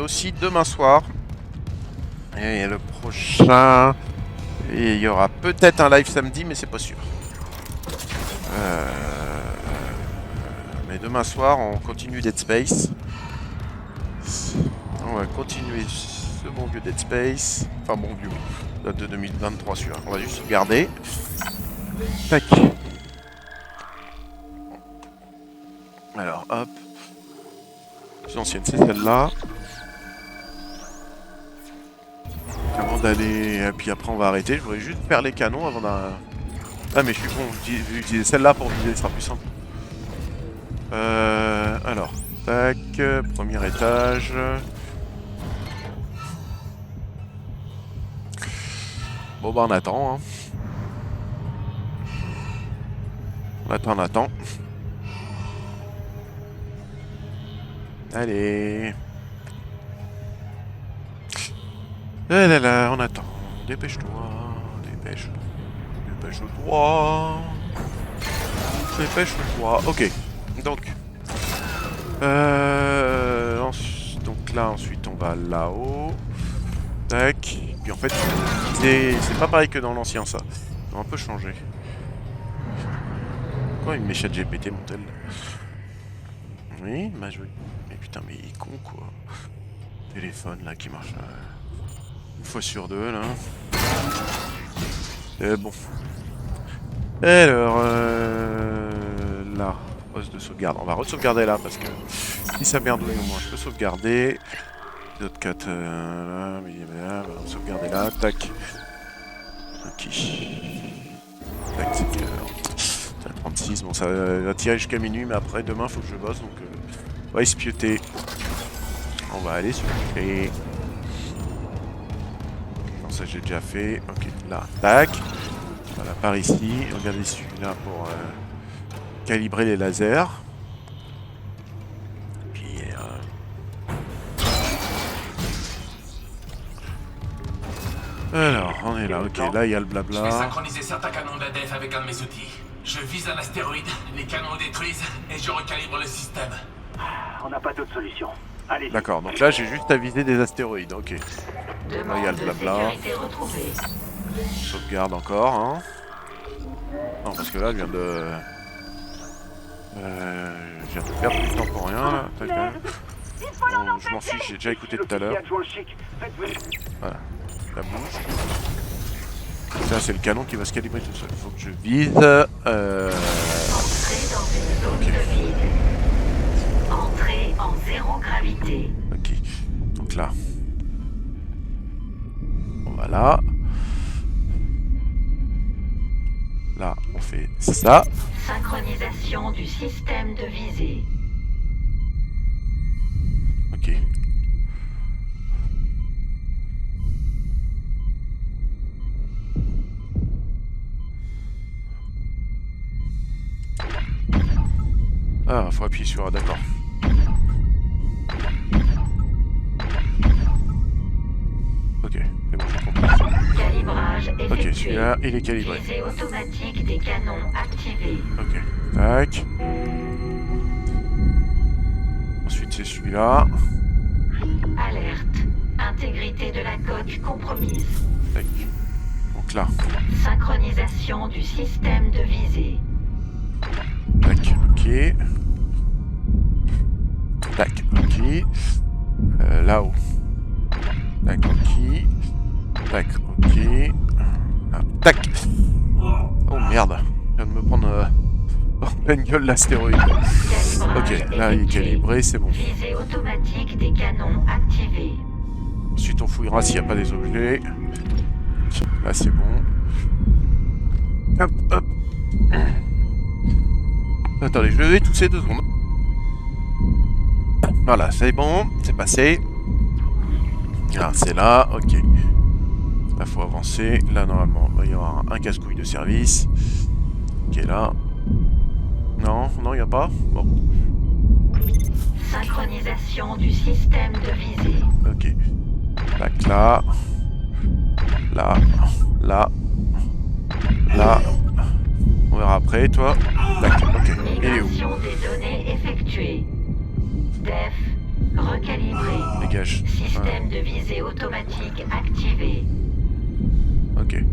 Speaker 1: aussi demain soir. Et le prochain. Et il y aura peut-être un live samedi, mais c'est pas sûr. Mais demain soir, on continue Dead Space. On va continuer ce bon vieux Dead Space. Enfin, bon vieux. Date de 2023, celui-là. On va juste regarder. Tac. Alors, hop. Plus ancienne, c'est celle-là. Avant d'aller... Et puis après, on va arrêter. Je voudrais juste faire les canons avant d'un... Ah, mais je suis con. J'utilise celle-là pour viser, ce sera plus simple. Alors, tac. Premier étage. Bon, bah, on attend, hein. On attend. Allez. Eh là là, on attend. Dépêche-toi. Dépêche-toi. Dépêche-toi. Ok. Donc. Donc là, ensuite, on va là-haut. Tac. Puis en fait, c'est pas pareil que dans l'ancien, ça. Ils ont un peu changé. Pourquoi il me met ChatGPT, mon tel? Oui, bah je... putain, mais il est con quoi. Téléphone là qui marche une fois sur deux là. Bon. Alors là, poste de sauvegarde. On va re-sauvegarder là parce que si ça merdouille au moins je peux sauvegarder. D'autres 4 là, mais on va sauvegarder là. Tac. Ok. Tac, c'est quelle heure? 36, bon ça va tirer jusqu'à minuit, mais après demain faut que je bosse, donc on va espioter. On va aller sur les... Non, ça j'ai déjà fait. Ok, là, tac. Voilà, par ici. Regardez celui-là pour calibrer les lasers. Puis... Alors, on est là, ok, là il y a le blabla.
Speaker 4: Je vais synchroniser certains canons de la DEF avec un de mes outils. Je vise un astéroïde, les canons détruisent et je recalibre le système.
Speaker 3: On n'a pas d'autre solution. Allez.
Speaker 1: D'accord, donc là j'ai juste à viser des astéroïdes, ok. Là il y a le blabla. Sauvegarde encore, hein. Non, parce que là je viens de... je viens de perdre du temps pour rien, là. Tac, tac. Bon, je m'en fiche, j'ai déjà écouté tout à l'heure. Voilà. La bouche. Ça c'est le canon qui va se calibrer tout seul. Il faut que je vise.
Speaker 2: Ok. Entrée en zéro gravité.
Speaker 1: Ok. Donc là. On va là. Là, on fait ça.
Speaker 2: Synchronisation du système de visée.
Speaker 1: Ok. Ah, faut appuyer sur A, d'accord. Ok, c'est bon, j'ai compris.
Speaker 2: Calibrage effectué.
Speaker 1: Ok, celui-là, il est calibré.
Speaker 2: Visée automatique des canons activée.
Speaker 1: Ok, tac. Ensuite, c'est celui-là.
Speaker 2: Alerte. Intégrité de la coque compromise.
Speaker 1: Tac. Donc là.
Speaker 2: Synchronisation du système de visée.
Speaker 1: Tac, ok. Tac, ok. Là-haut. Tac, ok. Tac, ok. Ah, tac. Oh merde. Je viens de me prendre en pleine gueule l'astéroïde. Ok, là il est calibré, c'est bon.
Speaker 2: Visée automatique des canons activée.
Speaker 1: Ensuite on fouillera s'il n'y a pas des objets. Là c'est bon. Hop, hop. Attendez, je vais tousser 2 secondes. Voilà, c'est bon, c'est passé. Ah, c'est là, ok. Là, faut avancer. Là, normalement, il va y avoir un casse-couille de service. Qui est là. Non, non, il n'y a pas. Bon.
Speaker 2: Synchronisation du système de visée.
Speaker 1: Ok. Tac, là. Là. Là. Là. On verra après, toi. Tac, ok. Il est où?
Speaker 2: Migration des données effectuée. DEF recalibré.
Speaker 1: Dégage.
Speaker 2: Système de visée automatique activé.
Speaker 1: Ok.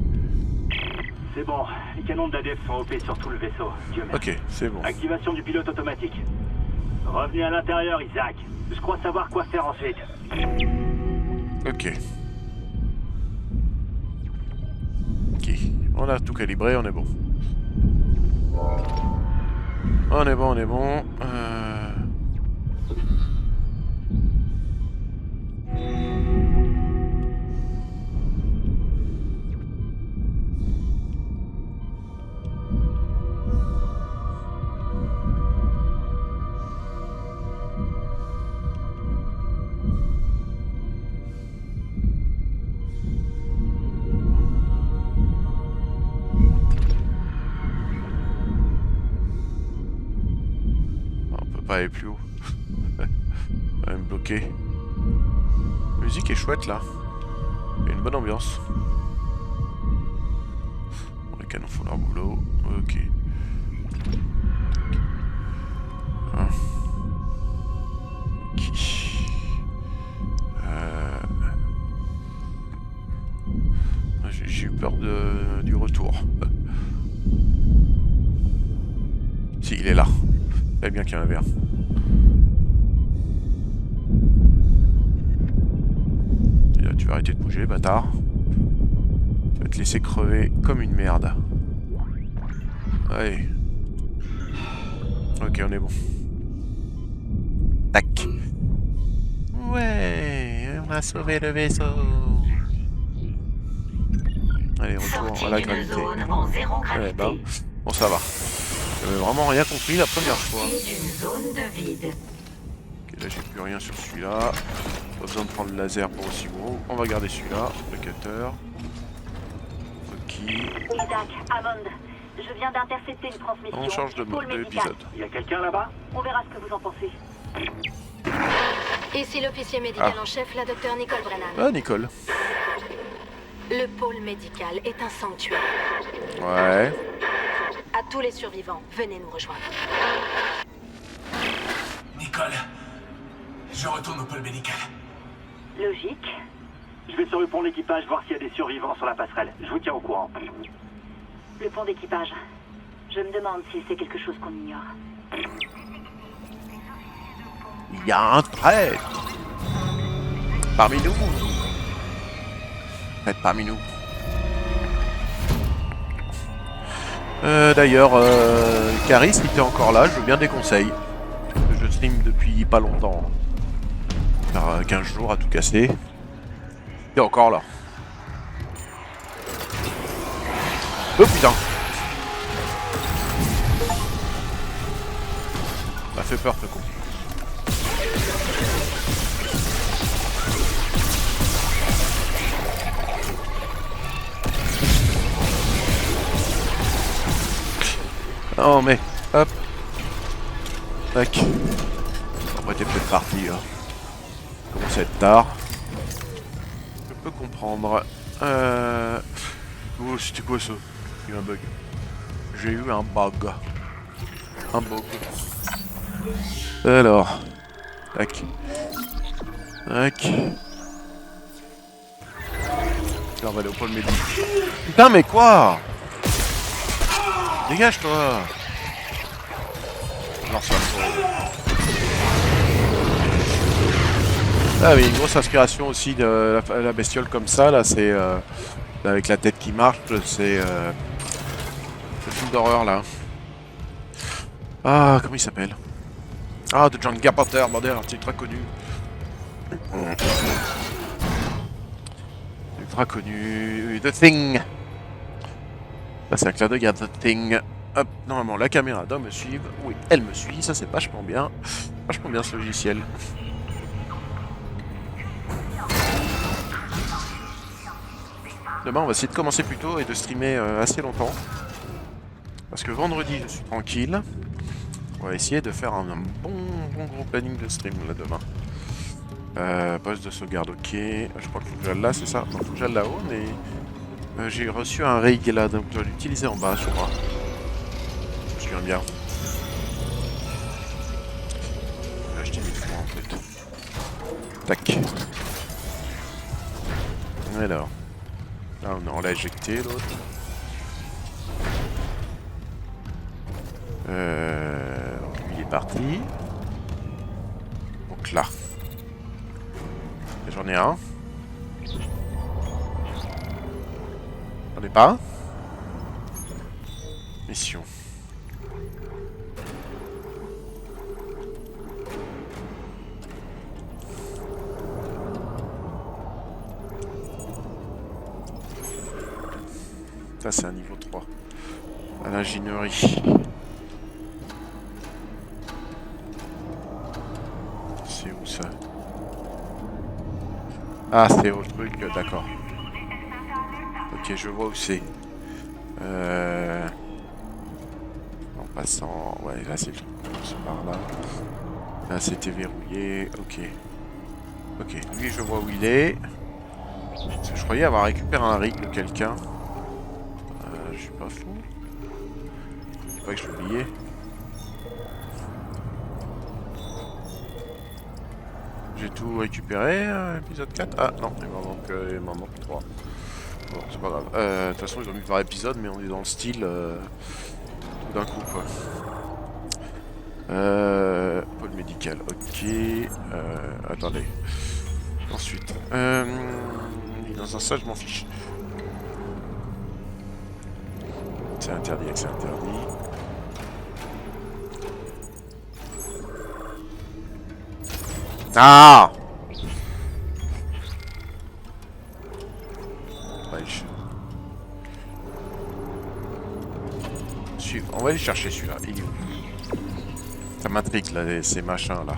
Speaker 3: C'est bon, les canons de la DEF sont OP sur tout le vaisseau. Dieu merci.
Speaker 1: Ok, c'est bon.
Speaker 3: Activation du pilote automatique. Revenez à l'intérieur, Isaac. Je crois savoir quoi faire ensuite.
Speaker 1: Ok. Ok. On a tout calibré, on est bon. On est bon, on est bon. Pas aller plus haut. Quand même bloqué. La musique est chouette là. Il y a une bonne ambiance. Bon, les canons font leur boulot. Ok. Ah. Ok. J'ai eu peur du retour. Si, il est là. C'est bien qu'il y a un verre. Tu vas arrêter de bouger, bâtard. Tu vas te laisser crever comme une merde. Allez. Ok, on est bon. Tac. Ouais, on a sauvé le vaisseau. Allez, retour à la gravité.
Speaker 2: En zéro gravité.
Speaker 1: Ouais, bah, bon, ça va. J'avais vraiment rien compris la première fois.
Speaker 2: D'une zone de vide.
Speaker 1: Ok, là j'ai plus rien sur celui-là. Pas besoin de prendre le laser pour aussi gros. On va garder celui-là, le cutter. Ok.
Speaker 5: Isaac, Hammond, je viens d'intercepter une transmission.
Speaker 1: On change de
Speaker 5: Pôle médical.
Speaker 1: d'épisode.
Speaker 3: Il y a quelqu'un là-bas?
Speaker 5: On verra ce que vous en pensez.
Speaker 6: Ici l'officier médical en chef, la docteure Nicole Brennan.
Speaker 1: Ah, Nicole.
Speaker 6: Le pôle médical est un sanctuaire.
Speaker 1: Ouais.
Speaker 6: À tous les survivants, venez nous rejoindre.
Speaker 4: Nicole, je retourne au pôle médical.
Speaker 5: Logique.
Speaker 3: Je vais sur le pont d'équipage voir s'il y a des survivants sur la passerelle. Je vous tiens au courant.
Speaker 5: Le pont d'équipage. Je me demande si c'est quelque chose qu'on ignore.
Speaker 1: Il y a un traître parmi nous. Traître parmi nous. D'ailleurs, Caris, si t'es encore là, je veux bien des conseils. Je stream depuis pas longtemps. Faire 15 jours à tout casser. T'es encore là. Oh putain. Ça m'a fait peur ce con. Oh mais, hop. Tac. Après t'es peut-être parti là. Commence à être tard. Je peux comprendre. Oh c'était quoi ça? J'ai eu un bug. J'ai eu un bug. Un bug. Alors. Tac. Tac. Là on va aller au pôle médical. Putain mais quoi? Dégage-toi! Non, ça Ah oui, une grosse inspiration aussi de la bestiole comme ça, là, c'est... avec la tête qui marche, c'est... le film d'horreur, là. Ah, comment il s'appelle? Ah, de John Carpenter, bordel, c'est ultra connu. Ultra connu... The Thing! Là, c'est un clin d'œil à The Thing. Hop, normalement, la caméra doit me suivre. Oui, elle me suit, ça c'est vachement bien. Vachement bien ce logiciel. Demain, on va essayer de commencer plus tôt et de streamer assez longtemps. Parce que vendredi, je suis tranquille. On va essayer de faire un bon gros planning de stream là demain. Poste de sauvegarde, ok. Je crois qu'il faut que j'aille là, c'est ça? Non, faut que j'aille là-haut, mais... j'ai reçu un rig là, donc je dois l'utiliser en bas, je crois. Je me souviens bien. J'ai acheté 1000 fois en fait. Tac. Alors. Là on l'a éjecté l'autre. Il est parti. Donc là. J'en ai un. J'en ai pas. Mission. Ça c'est un niveau 3. À l'ingénierie. C'est où ça? Ah c'est au truc, d'accord. Ok, je vois où c'est. En passant... Ouais, là c'est le truc. C'est par là. Là c'était verrouillé. Ok. Ok, lui je vois où il est. Je croyais avoir récupéré un rig de quelqu'un. Je suis pas fou. C'est pas que je l'ai oublié. J'ai tout récupéré, épisode 4. Ah non, il m'en manque 3. Bon, c'est pas grave. De toute façon, ils ont mis par épisode, mais on est dans le style tout d'un coup, quoi. Pôle médical, ok. Attendez. Ensuite, dans un ça, je m'en fiche. C'est interdit, c'est interdit. Ah! On va aller chercher celui-là. Il est où? Ça m'intrigue là, ces machins là.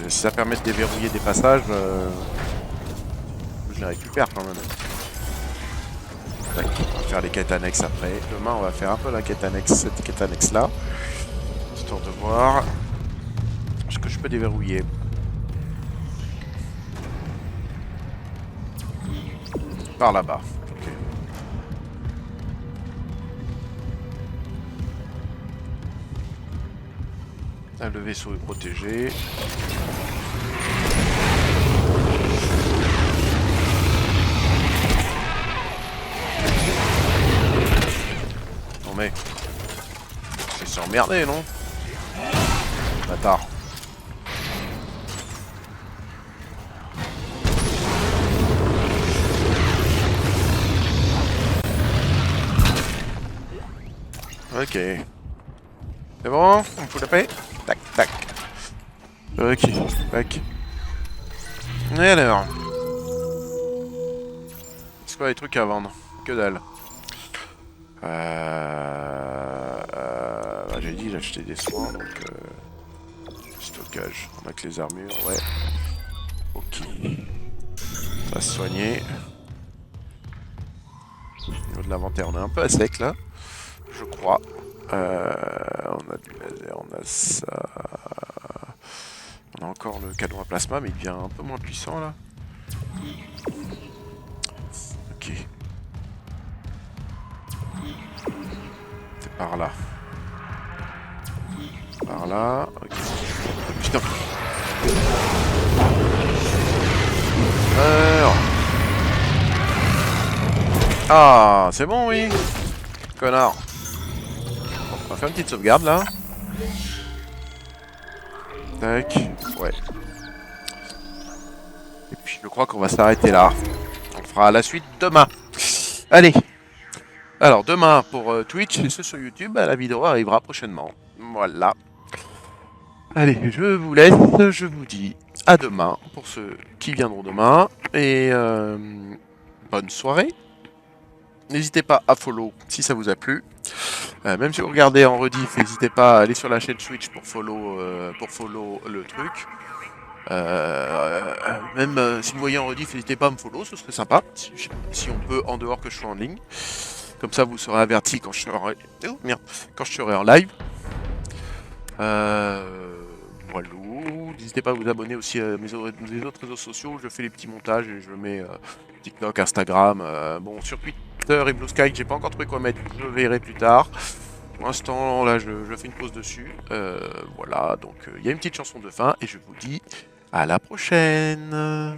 Speaker 1: Si ça permet de déverrouiller des passages, je les récupère quand même. Tac, on va faire les quêtes annexes après. Demain, on va faire un peu la quête annexe, cette quête annexe là, histoire de voir ce que je peux déverrouiller. Par là-bas. Ok. Ah, le vaisseau est protégé. Non mais... c'est s'emmerder, non? Bâtard. Ok. C'est bon? On fout la paix? Tac, tac. Ok, tac. Et alors? C'est quoi les trucs à vendre? Que dalle. Bah, j'ai dit j'achetais des soins, donc... stockage. On a que les armures, ouais. Ok. Ça va se soigner. Au niveau de l'inventaire, on est un peu à sec là. Je crois. On a du laser, on a ça. On a encore le canon à plasma, mais il devient un peu moins puissant là. Ok. C'est par là. Par là. Ok. Putain. Ah, c'est bon, oui. Connard. On va faire une petite sauvegarde là. Tac. Ouais. Et puis je crois qu'on va s'arrêter là. On fera la suite demain. Allez. Alors demain pour Twitch et ceux sur YouTube, la vidéo arrivera prochainement. Voilà. Allez, je vous laisse. Je vous dis à demain pour ceux qui viendront demain. Et bonne soirée. N'hésitez pas à follow si ça vous a plu. Même si vous regardez en rediff, n'hésitez pas à aller sur la chaîne Switch pour follow le truc. Même si vous voyez en rediff, n'hésitez pas à me follow, ce serait sympa. Si on peut, en dehors que je sois en ligne. Comme ça, vous serez averti quand je serai, quand je serai en live. Voilà. N'hésitez pas à vous abonner aussi à mes autres réseaux sociaux. Je fais les petits montages et je mets TikTok, Instagram. Bon, sur Twitter et Blue Sky, j'ai pas encore trouvé quoi mettre. Je verrai plus tard. Pour l'instant, là, je fais une pause dessus. Voilà, donc il y a une petite chanson de fin et je vous dis à la prochaine.